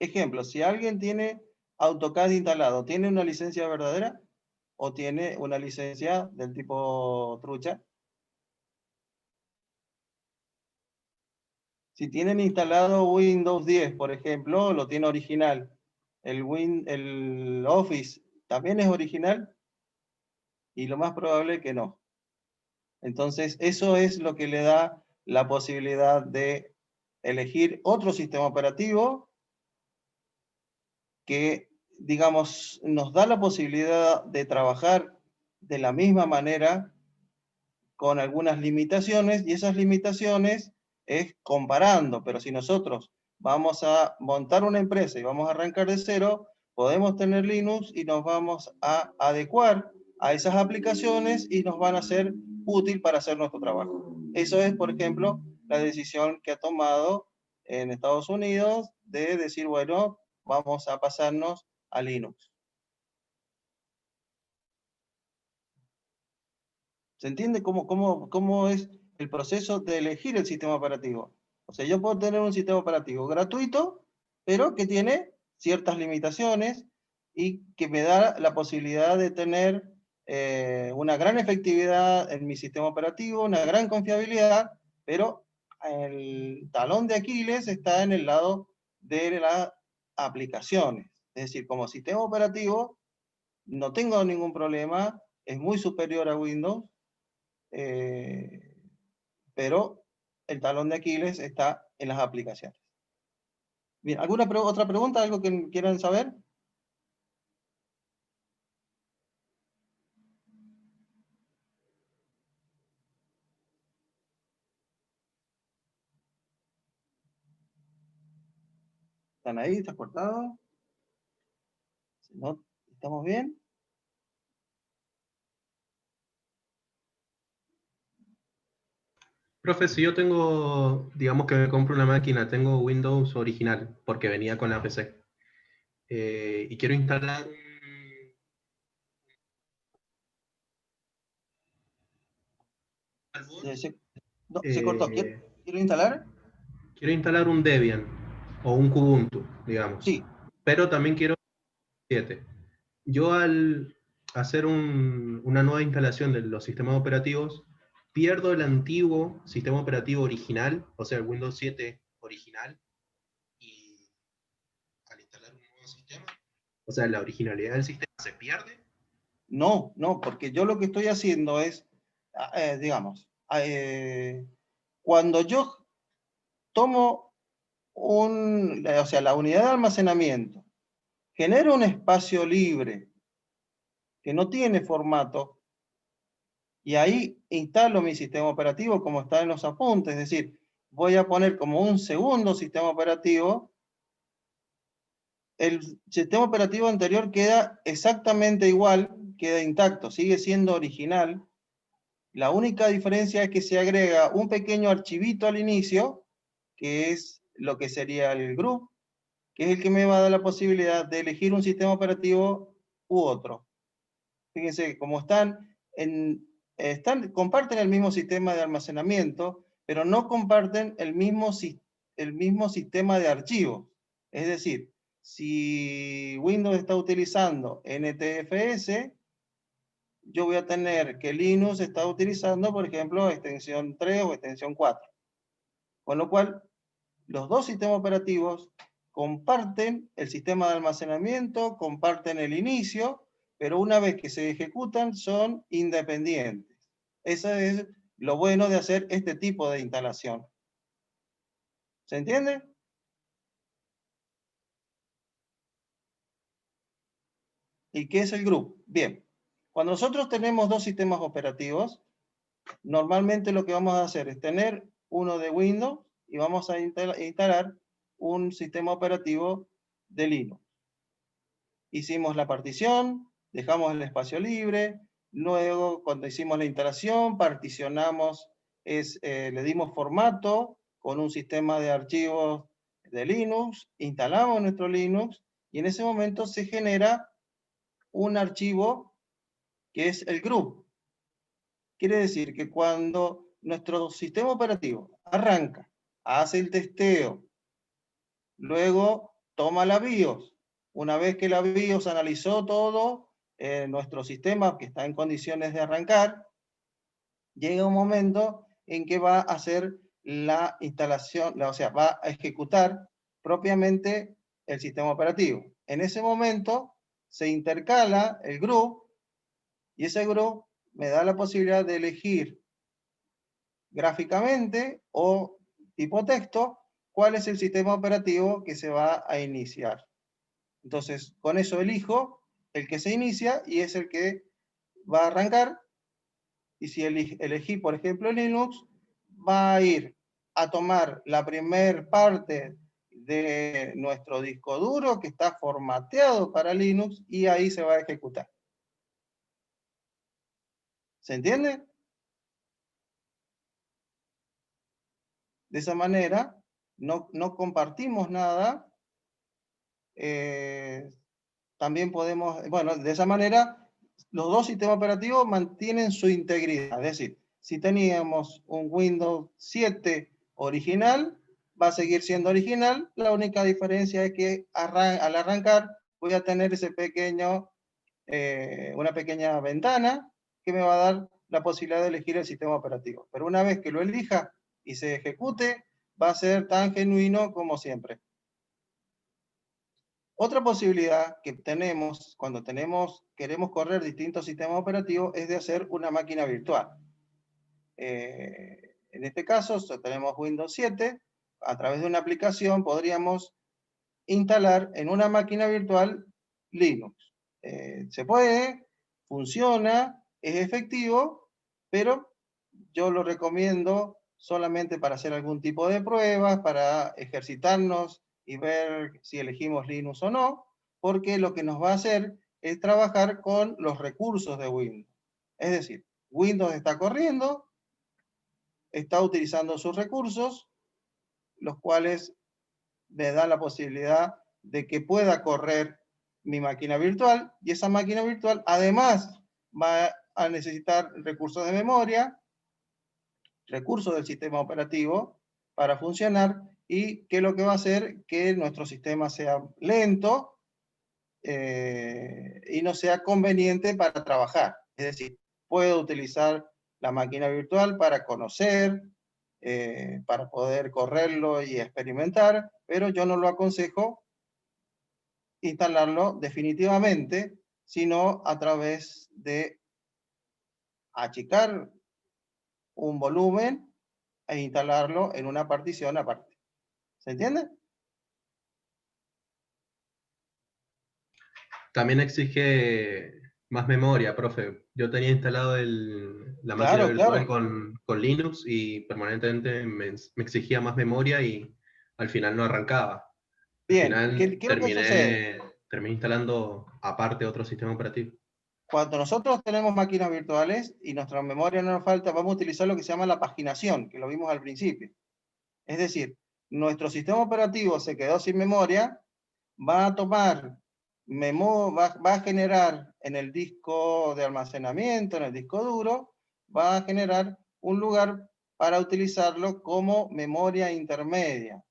Ejemplo, si alguien tiene AutoCAD instalado, ¿tiene una licencia verdadera o tiene una licencia del tipo trucha? Si tienen instalado Windows 10, por ejemplo, lo tiene original. El Office también es original y lo más probable es que no. Entonces, eso es lo que le da la posibilidad de elegir otro sistema operativo que, digamos, nos da la posibilidad de trabajar de la misma manera con algunas limitaciones, y esas limitaciones es comparando, pero si nosotros vamos a montar una empresa y vamos a arrancar de cero, podemos tener Linux y nos vamos a adecuar a esas aplicaciones y nos van a ser útil para hacer nuestro trabajo. Eso es, por ejemplo, la decisión que ha tomado en Estados Unidos de decir, bueno, vamos a pasarnos a Linux. ¿Se entiende cómo es el proceso de elegir el sistema operativo? O sea, yo puedo tener un sistema operativo gratuito, pero que tiene ciertas limitaciones y que me da la posibilidad de tener una gran efectividad en mi sistema operativo, una gran confiabilidad, pero el talón de Aquiles está en el lado de las aplicaciones. Es decir, como sistema operativo no tengo ningún problema, es muy superior a Windows, pero el talón de Aquiles está en las aplicaciones. Bien, ¿alguna otra pregunta? ¿Algo que quieran saber? ¿Están ahí? ¿Está cortado? Si no, ¿estamos bien? Profe, si yo tengo, digamos que me compro una máquina, tengo Windows original, porque venía con la PC, y quiero instalar No, se cortó. eh, ¿Quiero instalar? quiero instalar un Debian o un Kubuntu, digamos, Sí. pero también quiero 7. Yo al hacer una nueva instalación de los sistemas operativos, pierdo el antiguo sistema operativo original, o sea, el Windows 7 original, y al instalar un nuevo sistema, o sea, la originalidad del sistema se pierde. No, no, porque yo lo que estoy haciendo es, digamos, cuando yo tomo o sea, la unidad de almacenamiento, genero un espacio libre que no tiene formato, y ahí instalo mi sistema operativo como está en los apuntes, es decir, voy a poner como un segundo sistema operativo. El sistema operativo anterior queda exactamente igual, queda intacto, sigue siendo original. La única diferencia es que se agrega un pequeño archivito al inicio, que es lo que sería el group, que es el que me va a dar la posibilidad de elegir un sistema operativo u otro. Fíjense, como comparten el mismo sistema de almacenamiento, pero no comparten el mismo sistema de archivos. Es decir, si Windows está utilizando NTFS, yo voy a tener que Linux está utilizando, por ejemplo, extensión 3 o extensión 4. Con lo cual, los dos sistemas operativos comparten el sistema de almacenamiento, comparten el inicio, pero una vez que se ejecutan son independientes. Eso es lo bueno de hacer este tipo de instalación. ¿Se entiende? ¿Y qué es el group? Bien, cuando nosotros tenemos dos sistemas operativos, normalmente lo que vamos a hacer es tener uno de Windows y vamos a instalar un sistema operativo de Linux. Hicimos la partición, dejamos el espacio libre, luego cuando hicimos la instalación particionamos, le dimos formato con un sistema de archivos de Linux, instalamos nuestro Linux y en ese momento se genera un archivo que es el group. Quiere decir que cuando nuestro sistema operativo arranca, hace el testeo, luego toma la BIOS. Una vez que la BIOS analizó todo, nuestro sistema que está en condiciones de arrancar, llega un momento en que va a hacer la instalación, o sea, va a ejecutar propiamente el sistema operativo. En ese momento se intercala el group y ese group me da la posibilidad de elegir gráficamente o tipo texto cuál es el sistema operativo que se va a iniciar. Entonces, con eso elijo el que se inicia y es el que va a arrancar. Y si elegí, por ejemplo, Linux, va a ir a tomar la primer parte de nuestro disco duro que está formateado para Linux y ahí se va a ejecutar. ¿Se entiende? De esa manera, no compartimos nada. También podemos, bueno, de esa manera, los dos sistemas operativos mantienen su integridad. Es decir, si teníamos un Windows 7 original, va a seguir siendo original. La única diferencia es que al arrancar voy a tener una pequeña ventana que me va a dar la posibilidad de elegir el sistema operativo. Pero una vez que lo elija y se ejecute, va a ser tan genuino como siempre. Otra posibilidad que tenemos cuando queremos correr distintos sistemas operativos es de hacer una máquina virtual. En este caso, tenemos Windows 7, a través de una aplicación podríamos instalar en una máquina virtual Linux. Se puede, funciona, es efectivo, pero yo lo recomiendo solamente para hacer algún tipo de pruebas, para ejercitarnos y ver si elegimos Linux o no, porque lo que nos va a hacer es trabajar con los recursos de Windows. Es decir, Windows está corriendo, está utilizando sus recursos, los cuales me da la posibilidad de que pueda correr mi máquina virtual, y esa máquina virtual además va a necesitar recursos de memoria, recursos del sistema operativo para funcionar, y que lo que va a hacer que nuestro sistema sea lento y no sea conveniente para trabajar. Es decir, puedo utilizar la máquina virtual para conocer, para poder correrlo y experimentar, pero yo no lo aconsejo instalarlo definitivamente, sino a través de achicar un volumen e instalarlo en una partición aparte. ¿Se entiende? También exige más memoria, profe. Yo tenía instalado la máquina Claro, virtual claro. con Linux y permanentemente me exigía más memoria y al final no arrancaba. Al Bien, ¿qué final es lo que sucede? terminé instalando aparte otro sistema operativo. Cuando nosotros tenemos máquinas virtuales y nuestra memoria no nos falta, vamos a utilizar lo que se llama la paginación, que lo vimos al principio. Es decir, nuestro sistema operativo se quedó sin memoria, va a tomar, va a generar en el disco de almacenamiento, en el disco duro, va a generar un lugar para utilizarlo como memoria intermedia.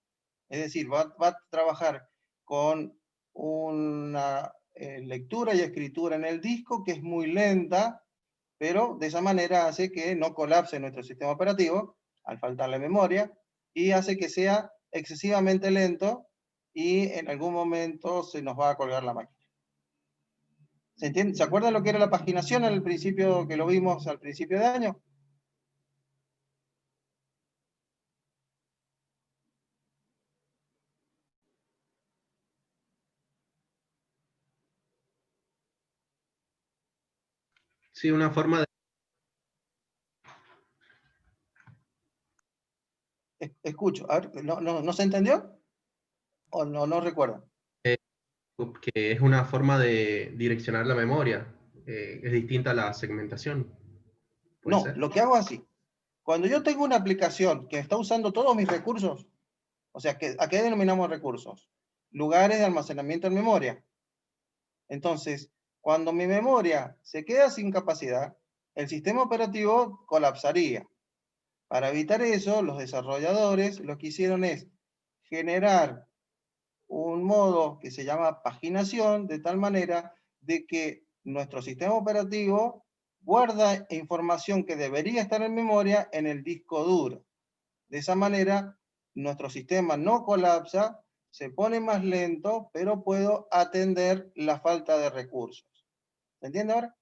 Es decir, va a trabajar con una lectura y escritura en el disco que es muy lenta, pero de esa manera hace que no colapse nuestro sistema operativo al faltarle memoria, y hace que sea excesivamente lento y en algún momento se nos va a colgar la máquina. ¿Se entiende? ¿Se acuerdan lo que era la paginación al principio, que lo vimos al principio de año? Sí, una forma Escucho, a ver, ¿no se entendió? ¿O no recuerdan? de que es una forma de direccionar la memoria. Es distinta a la segmentación. ¿Puede No, ser? lo que hago así. Cuando yo tengo una aplicación que está usando todos mis recursos, o sea, ¿a qué denominamos recursos? Lugares de almacenamiento en memoria. Entonces, cuando mi memoria se queda sin capacidad, el sistema operativo colapsaría. Para evitar eso, los desarrolladores lo que hicieron es generar un modo que se llama paginación, de tal manera de que nuestro sistema operativo guarda información que debería estar en memoria en el disco duro. De esa manera, nuestro sistema no colapsa, se pone más lento, pero puedo atender la falta de recursos. ¿Se entiende ahora?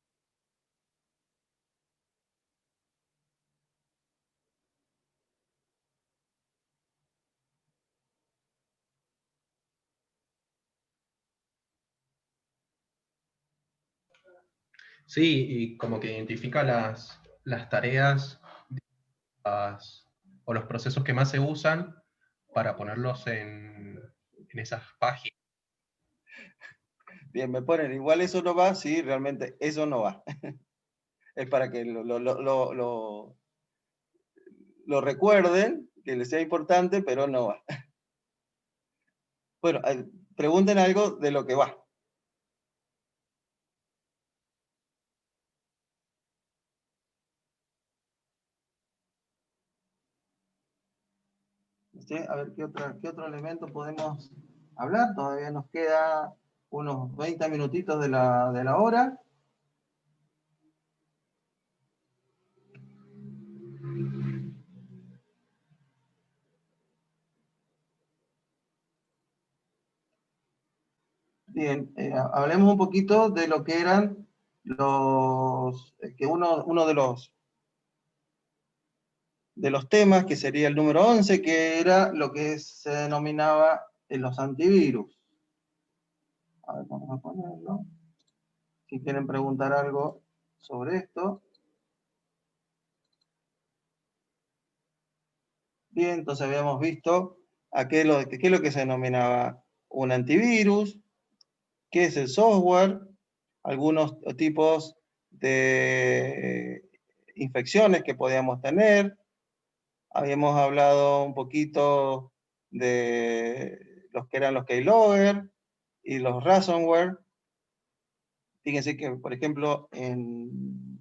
Sí, y como que identifica las tareas o los procesos que más se usan para ponerlos en esas páginas. Bien, me ponen, igual eso no va, sí, realmente eso no va. Es para que lo recuerden, que les sea importante, pero no va. Bueno, pregunten algo de lo que va. ¿Sí? A ver, ¿qué otro elemento podemos hablar? Todavía nos queda unos 20 minutitos de la hora. Bien, hablemos un poquito de lo que eran uno de los temas, que sería el número 11, que era lo que se denominaba los antivirus. A ver, vamos a ponerlo. Si quieren preguntar algo sobre esto. Bien, entonces habíamos visto qué es lo que se denominaba un antivirus, qué es el software, algunos tipos de infecciones que podíamos tener. Habíamos hablado un poquito de los que eran los keylogger y los ransomware. Fíjense que, por ejemplo, en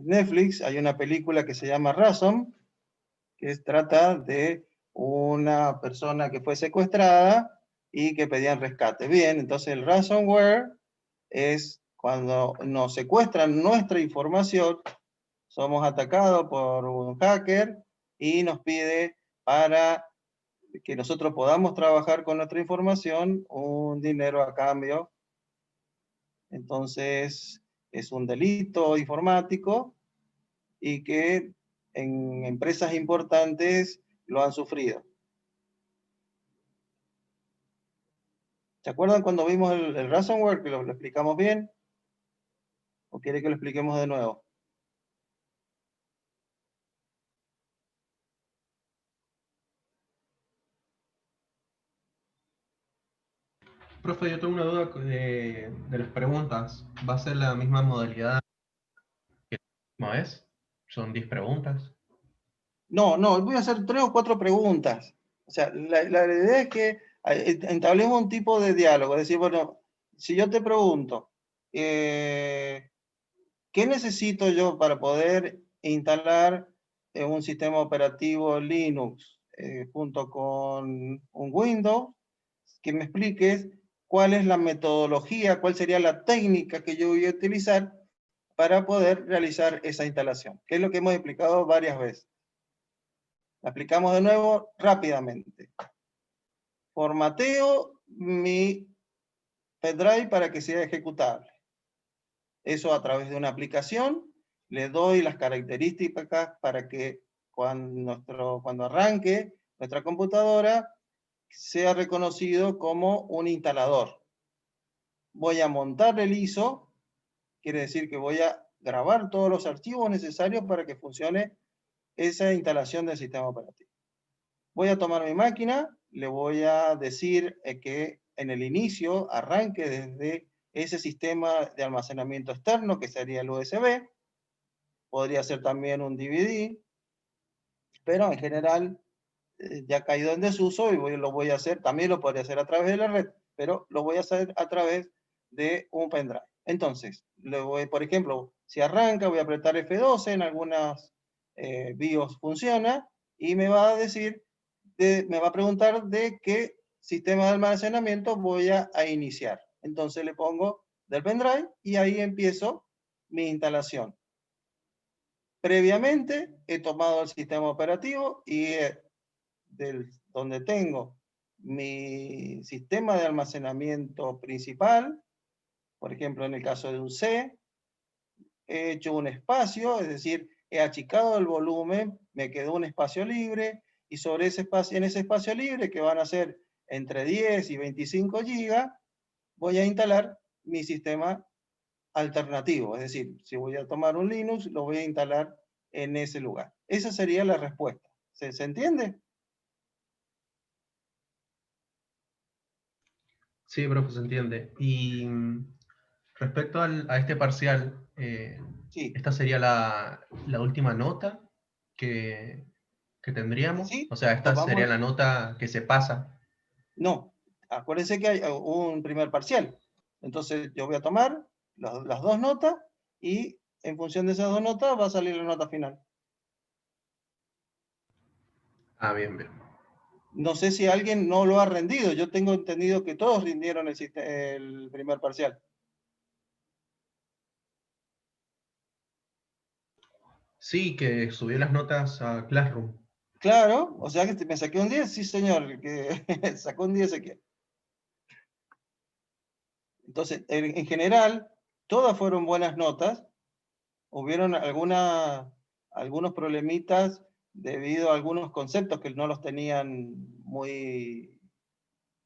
Netflix hay una película que se llama Ransom, que trata de una persona que fue secuestrada y que pedían rescate. Bien, entonces el ransomware es cuando nos secuestran nuestra información, somos atacados por un hacker y nos pide, para que nosotros podamos trabajar con nuestra información, un dinero a cambio. Entonces es un delito informático y que en empresas importantes lo han sufrido. ¿Se acuerdan cuando vimos el ransomware, que lo explicamos bien? ¿O quiere que lo expliquemos de nuevo? Profe, yo tengo una duda de las preguntas. ¿Va a ser la misma modalidad que la última vez? ¿Son 10 preguntas? No, voy a hacer 3 o 4 preguntas. O sea, la idea es que entablemos un tipo de diálogo. Es decir, bueno, si yo te pregunto, ¿qué necesito yo para poder instalar un sistema operativo Linux junto con un Windows? Que me expliques cuál es la metodología, cuál sería la técnica que yo voy a utilizar para poder realizar esa instalación, que es lo que hemos explicado varias veces. La aplicamos de nuevo rápidamente. Formateo mi pendrive para que sea ejecutable. Eso a través de una aplicación. Le doy las características para que cuando arranque nuestra computadora sea reconocido como un instalador. Voy a montar el ISO, quiere decir que voy a grabar todos los archivos necesarios para que funcione esa instalación del sistema operativo. Voy a tomar mi máquina, le voy a decir que en el inicio arranque desde ese sistema de almacenamiento externo, que sería el USB. Podría ser también un DVD, pero en general ya ha caído en desuso y lo voy a hacer, también lo podría hacer a través de la red, pero lo voy a hacer a través de un pendrive. Entonces, por ejemplo, si arranca, voy a apretar F12, en algunas BIOS funciona, y me va a decir, me va a preguntar de qué sistema de almacenamiento voy a iniciar. Entonces le pongo del pendrive y ahí empiezo mi instalación. Previamente he tomado el sistema operativo y donde tengo mi sistema de almacenamiento principal, por ejemplo, en el caso de un C, he hecho un espacio, es decir, he achicado el volumen, me quedó un espacio libre, y sobre ese espacio, en ese espacio libre, que van a ser entre 10 y 25 gigas, voy a instalar mi sistema alternativo. Es decir, si voy a tomar un Linux, lo voy a instalar en ese lugar. Esa sería la respuesta. ¿Se entiende? Sí, profe, se entiende. Y respecto a este parcial, Sí. ¿esta sería la última nota que, que tendríamos? Sí, O sea, esta sería la nota que se pasa. no, acuérdense que hay un primer parcial. Entonces yo voy a tomar las 2 notas y en función de esas 2 notas va a salir la nota final. Ah, bien, bien. No sé si alguien no lo ha rendido. Yo tengo entendido que todos rindieron el primer parcial. Sí, que subió las notas a Classroom. Claro, o sea que me saqué un 10, sí señor, que sacó un 10 Ezequiel. Entonces, en general, todas fueron buenas notas. Hubieron algunos problemitas debido a algunos conceptos que no los tenían muy,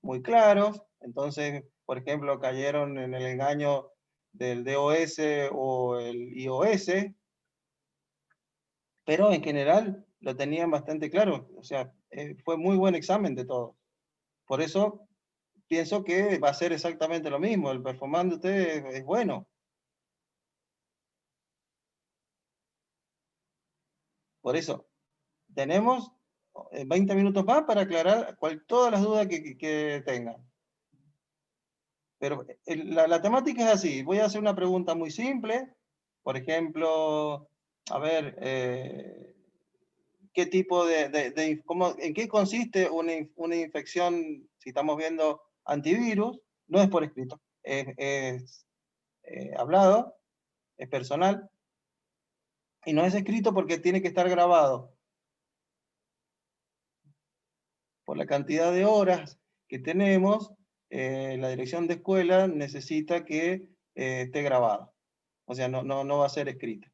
muy claros. Entonces, por ejemplo, cayeron en el engaño del DOS o el iOS, pero en general lo tenían bastante claro. O sea, fue muy buen examen de todos. Por eso pienso que va a ser exactamente lo mismo. El performance de ustedes es bueno. Por eso, tenemos 20 minutos más para aclarar todas las dudas que tengan. Pero la temática es así. Voy a hacer una pregunta muy simple. Por ejemplo, a ver, ¿qué tipo en qué consiste una infección, si estamos viendo antivirus? No es por escrito, es hablado, es personal, y no es escrito porque tiene que estar grabado. Por la cantidad de horas que tenemos, la dirección de escuela necesita que esté grabado. O sea, no va a ser escrita.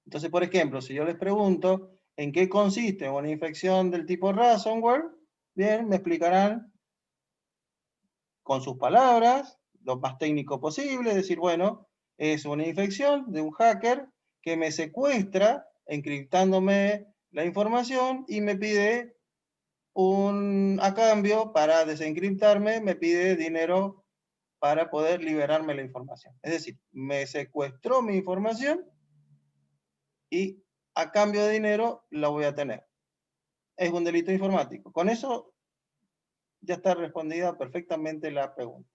Entonces, por ejemplo, si yo les pregunto en qué consiste una infección del tipo ransomware, bien, me explicarán con sus palabras, lo más técnico posible, decir, bueno, es una infección de un hacker que me secuestra encriptándome la información y me pide a cambio, para desencriptarme, me pide dinero para poder liberarme la información. Es decir, me secuestró mi información y a cambio de dinero la voy a tener. Es un delito informático. Con eso ya está respondida perfectamente la pregunta.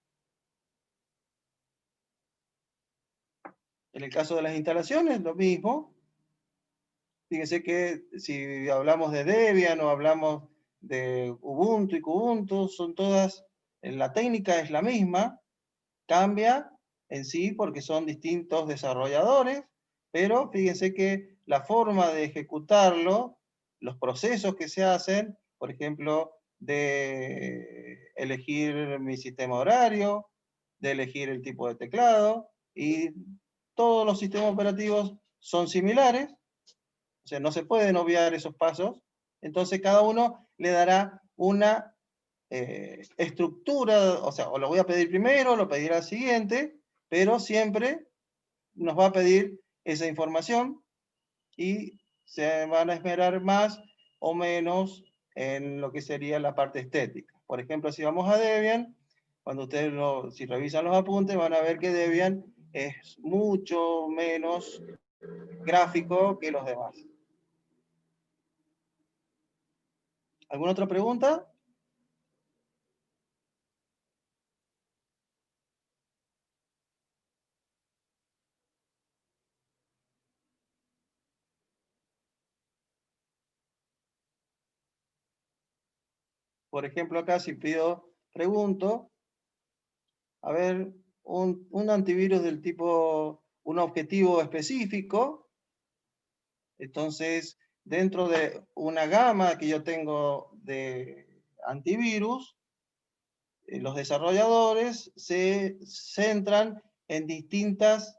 En el caso de las instalaciones, lo mismo. Fíjense que si hablamos de Debian o hablamos de Ubuntu y Kubuntu, son todas, la técnica es la misma, cambia en sí porque son distintos desarrolladores, pero fíjense que la forma de ejecutarlo, los procesos que se hacen, por ejemplo, de elegir mi sistema horario, de elegir el tipo de teclado, y todos los sistemas operativos son similares, o sea, no se pueden obviar esos pasos, entonces cada uno le dará una estructura, o sea, o lo voy a pedir primero, lo pedirá al siguiente, pero siempre nos va a pedir esa información y se van a esmerar más o menos en lo que sería la parte estética. Por ejemplo, si vamos a Debian, cuando ustedes si revisan los apuntes, van a ver que Debian es mucho menos gráfico que los demás. ¿Alguna otra pregunta? Por ejemplo, acá si pregunto, a ver, un antivirus del tipo, un objetivo específico, entonces dentro de una gama que yo tengo de antivirus, los desarrolladores se centran en distintas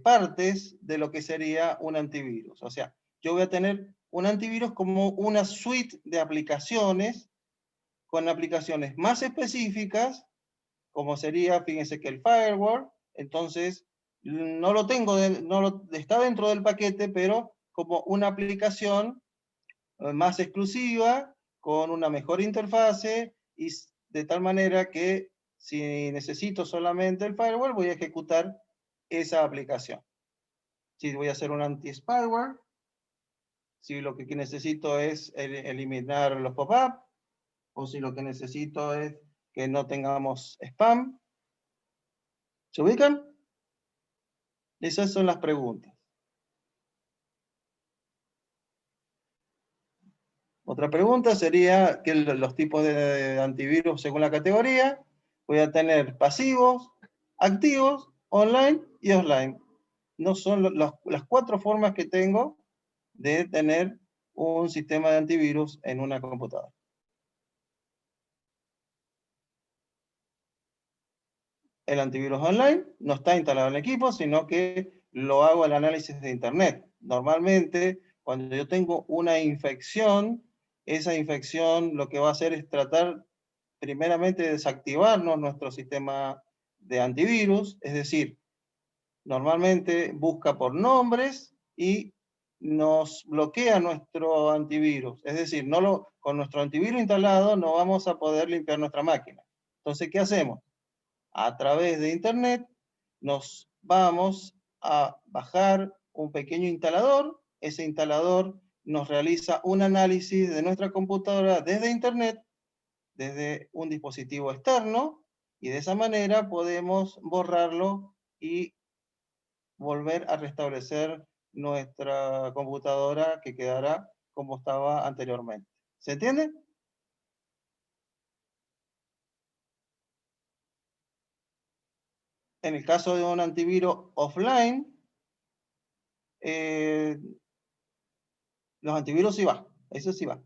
partes de lo que sería un antivirus. O sea, yo voy a tener un antivirus como una suite de aplicaciones, con aplicaciones más específicas, como sería, fíjense que el firewall, entonces no lo tengo, está dentro del paquete, pero como una aplicación más exclusiva, con una mejor interfase, y de tal manera que si necesito solamente el firewall, voy a ejecutar esa aplicación. Si voy a hacer un anti-spyware, si lo que necesito es eliminar los pop-up, o si lo que necesito es que no tengamos spam. ¿Se ubican? Esas son las preguntas. Otra pregunta sería que los tipos de antivirus según la categoría. Voy a tener pasivos, activos, online y offline. No son las 4 formas que tengo de tener un sistema de antivirus en una computadora. El antivirus online no está instalado en el equipo, sino que lo hago el análisis de Internet. Normalmente, cuando yo tengo una infección, esa infección lo que va a hacer es tratar primeramente de desactivarnos nuestro sistema de antivirus, es decir, normalmente busca por nombres y nos bloquea nuestro antivirus. Es decir, con nuestro antivirus instalado no vamos a poder limpiar nuestra máquina. Entonces, ¿qué hacemos? A través de Internet nos vamos a bajar un pequeño instalador. Ese instalador nos realiza un análisis de nuestra computadora desde Internet, desde un dispositivo externo, y de esa manera podemos borrarlo y volver a restablecer nuestra computadora que quedará como estaba anteriormente. ¿Se entiende? En el caso de un antivirus offline, los antivirus sí va, eso sí va.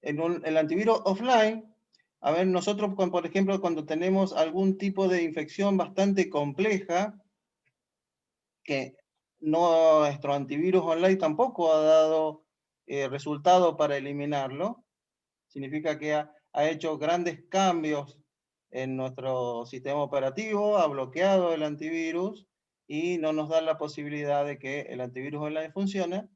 El antivirus offline, a ver, nosotros, por ejemplo, cuando tenemos algún tipo de infección bastante compleja, que nuestro antivirus online tampoco ha dado resultado para eliminarlo, significa que ha hecho grandes cambios en nuestro sistema operativo, ha bloqueado el antivirus y no nos da la posibilidad de que el antivirus online funcione.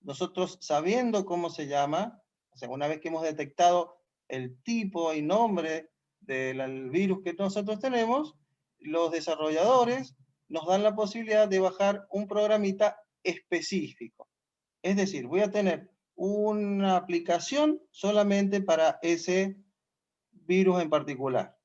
Nosotros, sabiendo cómo se llama, o sea, una vez que hemos detectado el tipo y nombre del virus que nosotros tenemos, los desarrolladores nos dan la posibilidad de bajar un programita específico. Es decir, voy a tener una aplicación solamente para ese virus en particular.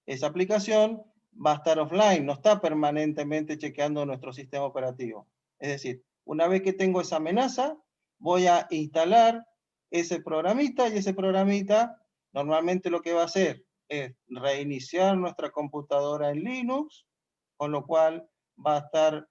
Esa aplicación va a estar offline, no está permanentemente chequeando nuestro sistema operativo. Es decir, una vez que tengo esa amenaza, voy a instalar ese programita, y ese programita normalmente lo que va a hacer es reiniciar nuestra computadora en Linux, con lo cual va a estar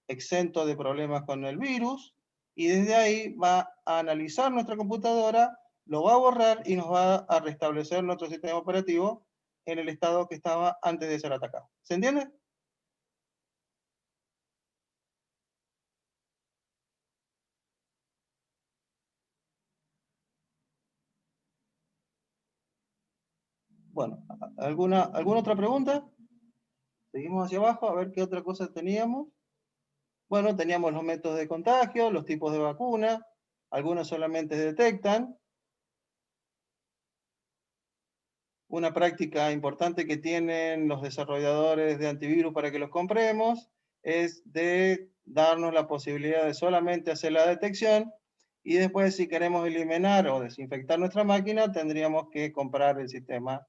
exento de problemas con el virus, y desde ahí va a analizar nuestra computadora, lo va a borrar y nos va a restablecer nuestro sistema operativo en el estado que estaba antes de ser atacado. ¿Se entiende? Bueno, ¿alguna otra pregunta? Seguimos hacia abajo a ver qué otra cosa teníamos. Bueno, teníamos los métodos de contagio, los tipos de vacuna, algunos solamente detectan. Una práctica importante que tienen los desarrolladores de antivirus para que los compremos es de darnos la posibilidad de solamente hacer la detección, y después, si queremos eliminar o desinfectar nuestra máquina, tendríamos que comprar el sistema,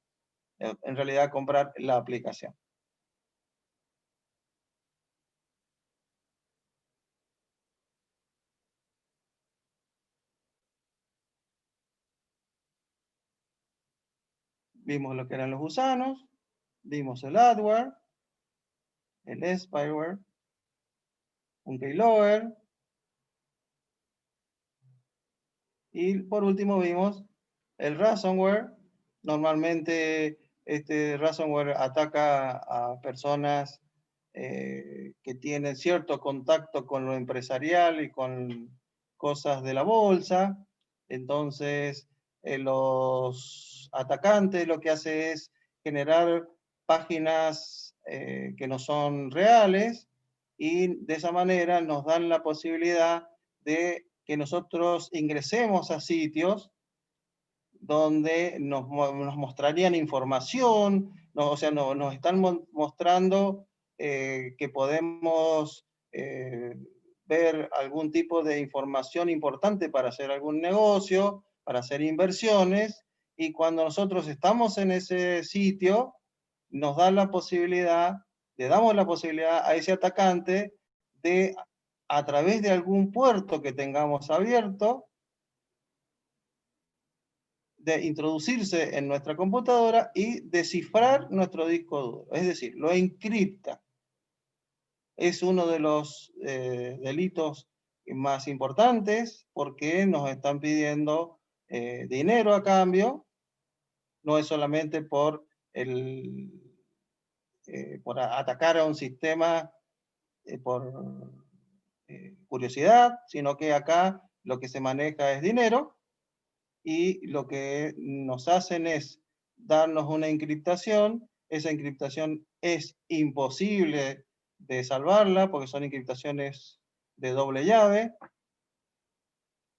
en realidad comprar la aplicación. Vimos lo que eran los gusanos, vimos el adware, el spyware, un keylogger, y por último vimos el ransomware. Normalmente este ransomware ataca a personas que tienen cierto contacto con lo empresarial y con cosas de la bolsa. Entonces, los atacantes lo que hacen es generar páginas que no son reales, y de esa manera nos dan la posibilidad de que nosotros ingresemos a sitios donde nos mostrarían información, o sea, nos están mostrando que podemos ver algún tipo de información importante para hacer algún negocio, para hacer inversiones, y cuando nosotros estamos en ese sitio, nos da la posibilidad, le damos la posibilidad a ese atacante de, a través de algún puerto que tengamos abierto, de introducirse en nuestra computadora y descifrar nuestro disco duro, es decir, lo encripta. Es uno de los delitos más importantes porque nos están pidiendo dinero a cambio, no es solamente por atacar a un sistema por curiosidad, sino que acá lo que se maneja es dinero y lo que nos hacen es darnos una encriptación. Esa encriptación es imposible de salvarla porque son encriptaciones de doble llave.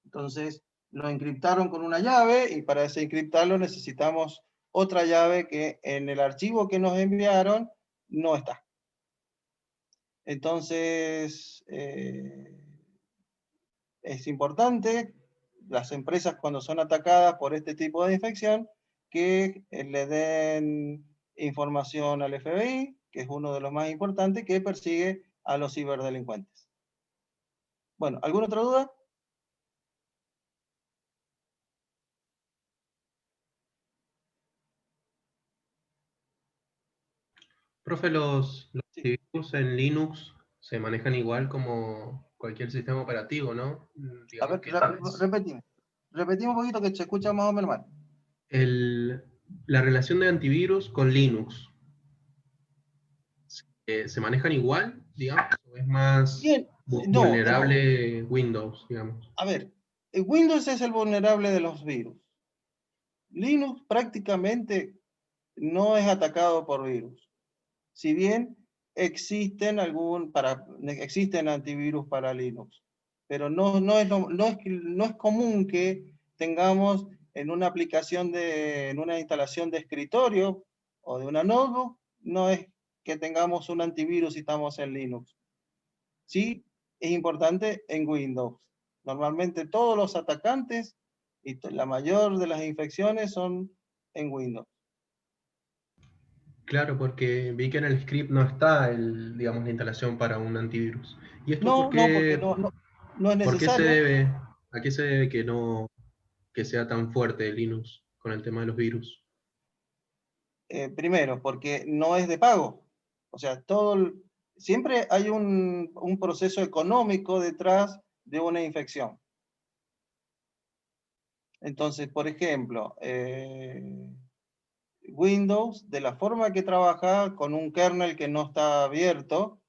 Entonces lo encriptaron con una llave y para desencriptarlo necesitamos otra llave que en el archivo que nos enviaron no está. Entonces es importante, las empresas cuando son atacadas por este tipo de infección, que le den información al FBI, que es uno de los más importantes, que persigue a los ciberdelincuentes. Bueno, ¿alguna otra duda? Profe, los Sí. antivirus en Linux se manejan igual como cualquier sistema operativo, ¿no? A Digamos ver, que repetimos un poquito que se escucha más o menos mal. la relación de antivirus con Linux, ¿se manejan igual, digamos? ¿O es más Bien, no, vulnerable Windows, digamos? a ver, Windows es el vulnerable de los virus. Linux prácticamente no es atacado por virus. Si bien existen existen antivirus para Linux, pero no es común que tengamos en una aplicación en una instalación de escritorio o de una notebook, no es que tengamos un antivirus si estamos en Linux. Sí, es importante en Windows. Normalmente todos los atacantes y la mayor de las infecciones son en Windows. Claro, porque vi que en el script no está digamos, la instalación para un antivirus. ¿Y esto No, porque no es por qué se necesario. debe? ¿A qué se debe que sea tan fuerte Linux con el tema de los virus? Primero, porque no es de pago. O sea, siempre hay un proceso económico detrás de una infección. Entonces, por ejemplo, Windows, de la forma que trabaja con un kernel que no está abierto,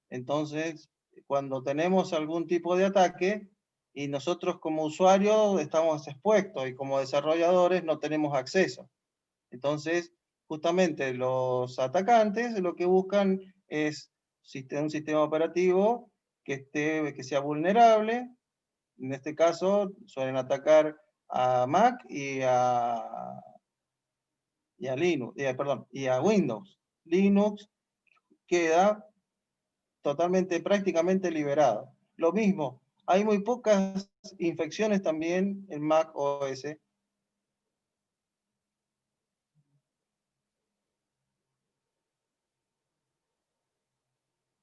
entonces, cuando tenemos algún tipo de ataque y nosotros como usuarios estamos expuestos y como desarrolladores no tenemos acceso. Entonces, justamente los atacantes lo que buscan es un sistema operativo que sea vulnerable. En este caso, suelen atacar a Mac y a Linux, perdón, y a Windows. Linux queda prácticamente liberado. Lo mismo, hay muy pocas infecciones también en Mac OS.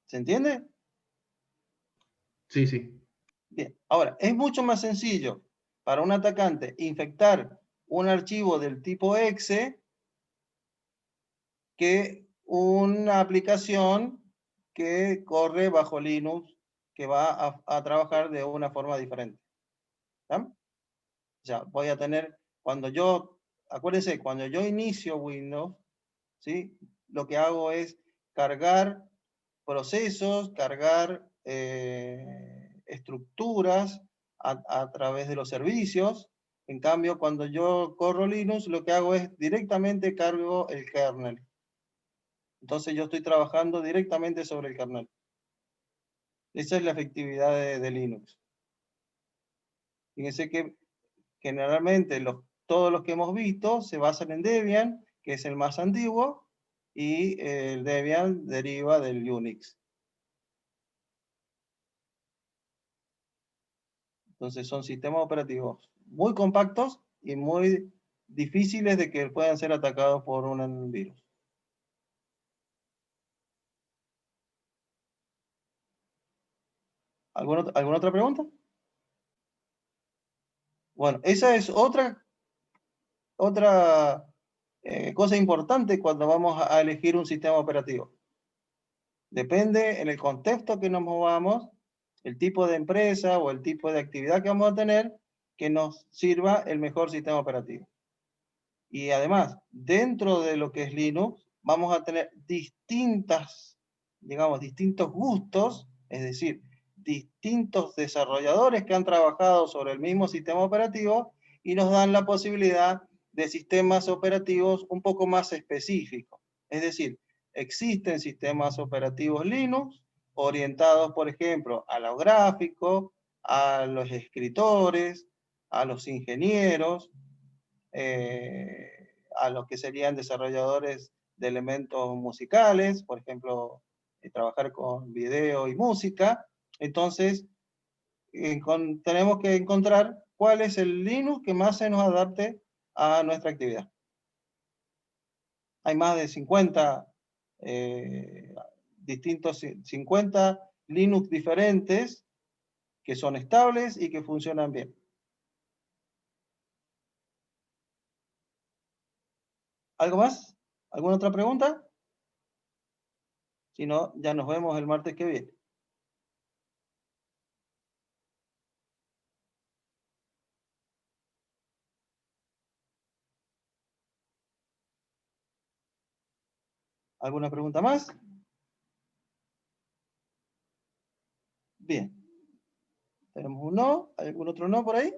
¿Se entiende? Sí, sí. Bien, ahora, es mucho más sencillo para un atacante infectar un archivo del tipo exe que una aplicación que corre bajo Linux, que va a trabajar de una forma diferente. ¿Sí? O sea, voy a tener, acuérdense, cuando yo inicio Windows, ¿sí? Lo que hago es cargar procesos, cargar estructuras a través de los servicios. En cambio, cuando yo corro Linux, lo que hago es directamente cargo el kernel. Entonces yo estoy trabajando directamente sobre el kernel. Esa es la efectividad de Linux. Fíjense que generalmente todos los que hemos visto se basan en Debian, que es el más antiguo, y el Debian deriva del Unix. Entonces son sistemas operativos muy compactos y muy difíciles de que puedan ser atacados por un virus. ¿Alguna otra pregunta? Bueno, esa es otra cosa importante cuando vamos a elegir un sistema operativo. Depende en el contexto que nos movamos, el tipo de empresa o el tipo de actividad que vamos a tener que nos sirva el mejor sistema operativo. Y además, dentro de lo que es Linux, vamos a tener distintos gustos, es decir, distintos desarrolladores que han trabajado sobre el mismo sistema operativo y nos dan la posibilidad de sistemas operativos un poco más específicos. Es decir, existen sistemas operativos Linux orientados, por ejemplo, a lo gráfico, a los escritores, a los ingenieros, a los que serían desarrolladores de elementos musicales, por ejemplo, trabajar con video y música. Entonces, tenemos que encontrar cuál es el Linux que más se nos adapte a nuestra actividad. Hay más de 50 50 Linux diferentes que son estables y que funcionan bien. ¿Algo más? ¿Alguna otra pregunta? Si no, ya nos vemos el martes que viene. ¿Alguna pregunta más? Bien. Tenemos un no. ¿Algún otro no por ahí?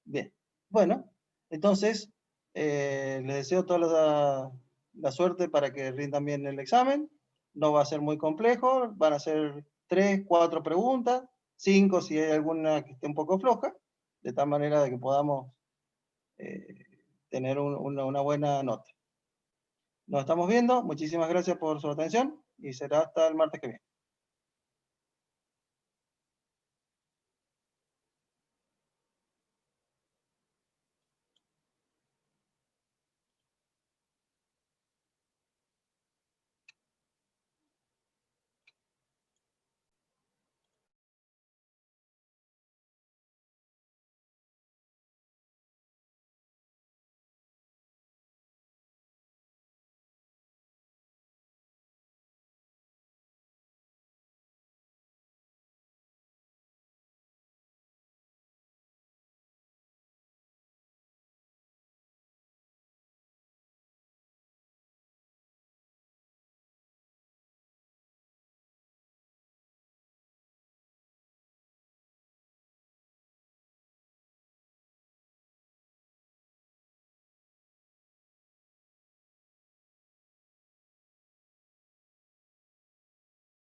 Bien. Bueno, entonces les deseo toda la suerte para que rindan bien el examen. No va a ser muy complejo. Van a ser 3, 4 preguntas, 5 si hay alguna que esté un poco floja, de tal manera de que podamos tener una buena nota. Nos estamos viendo. Muchísimas gracias por su atención y será hasta el martes que viene.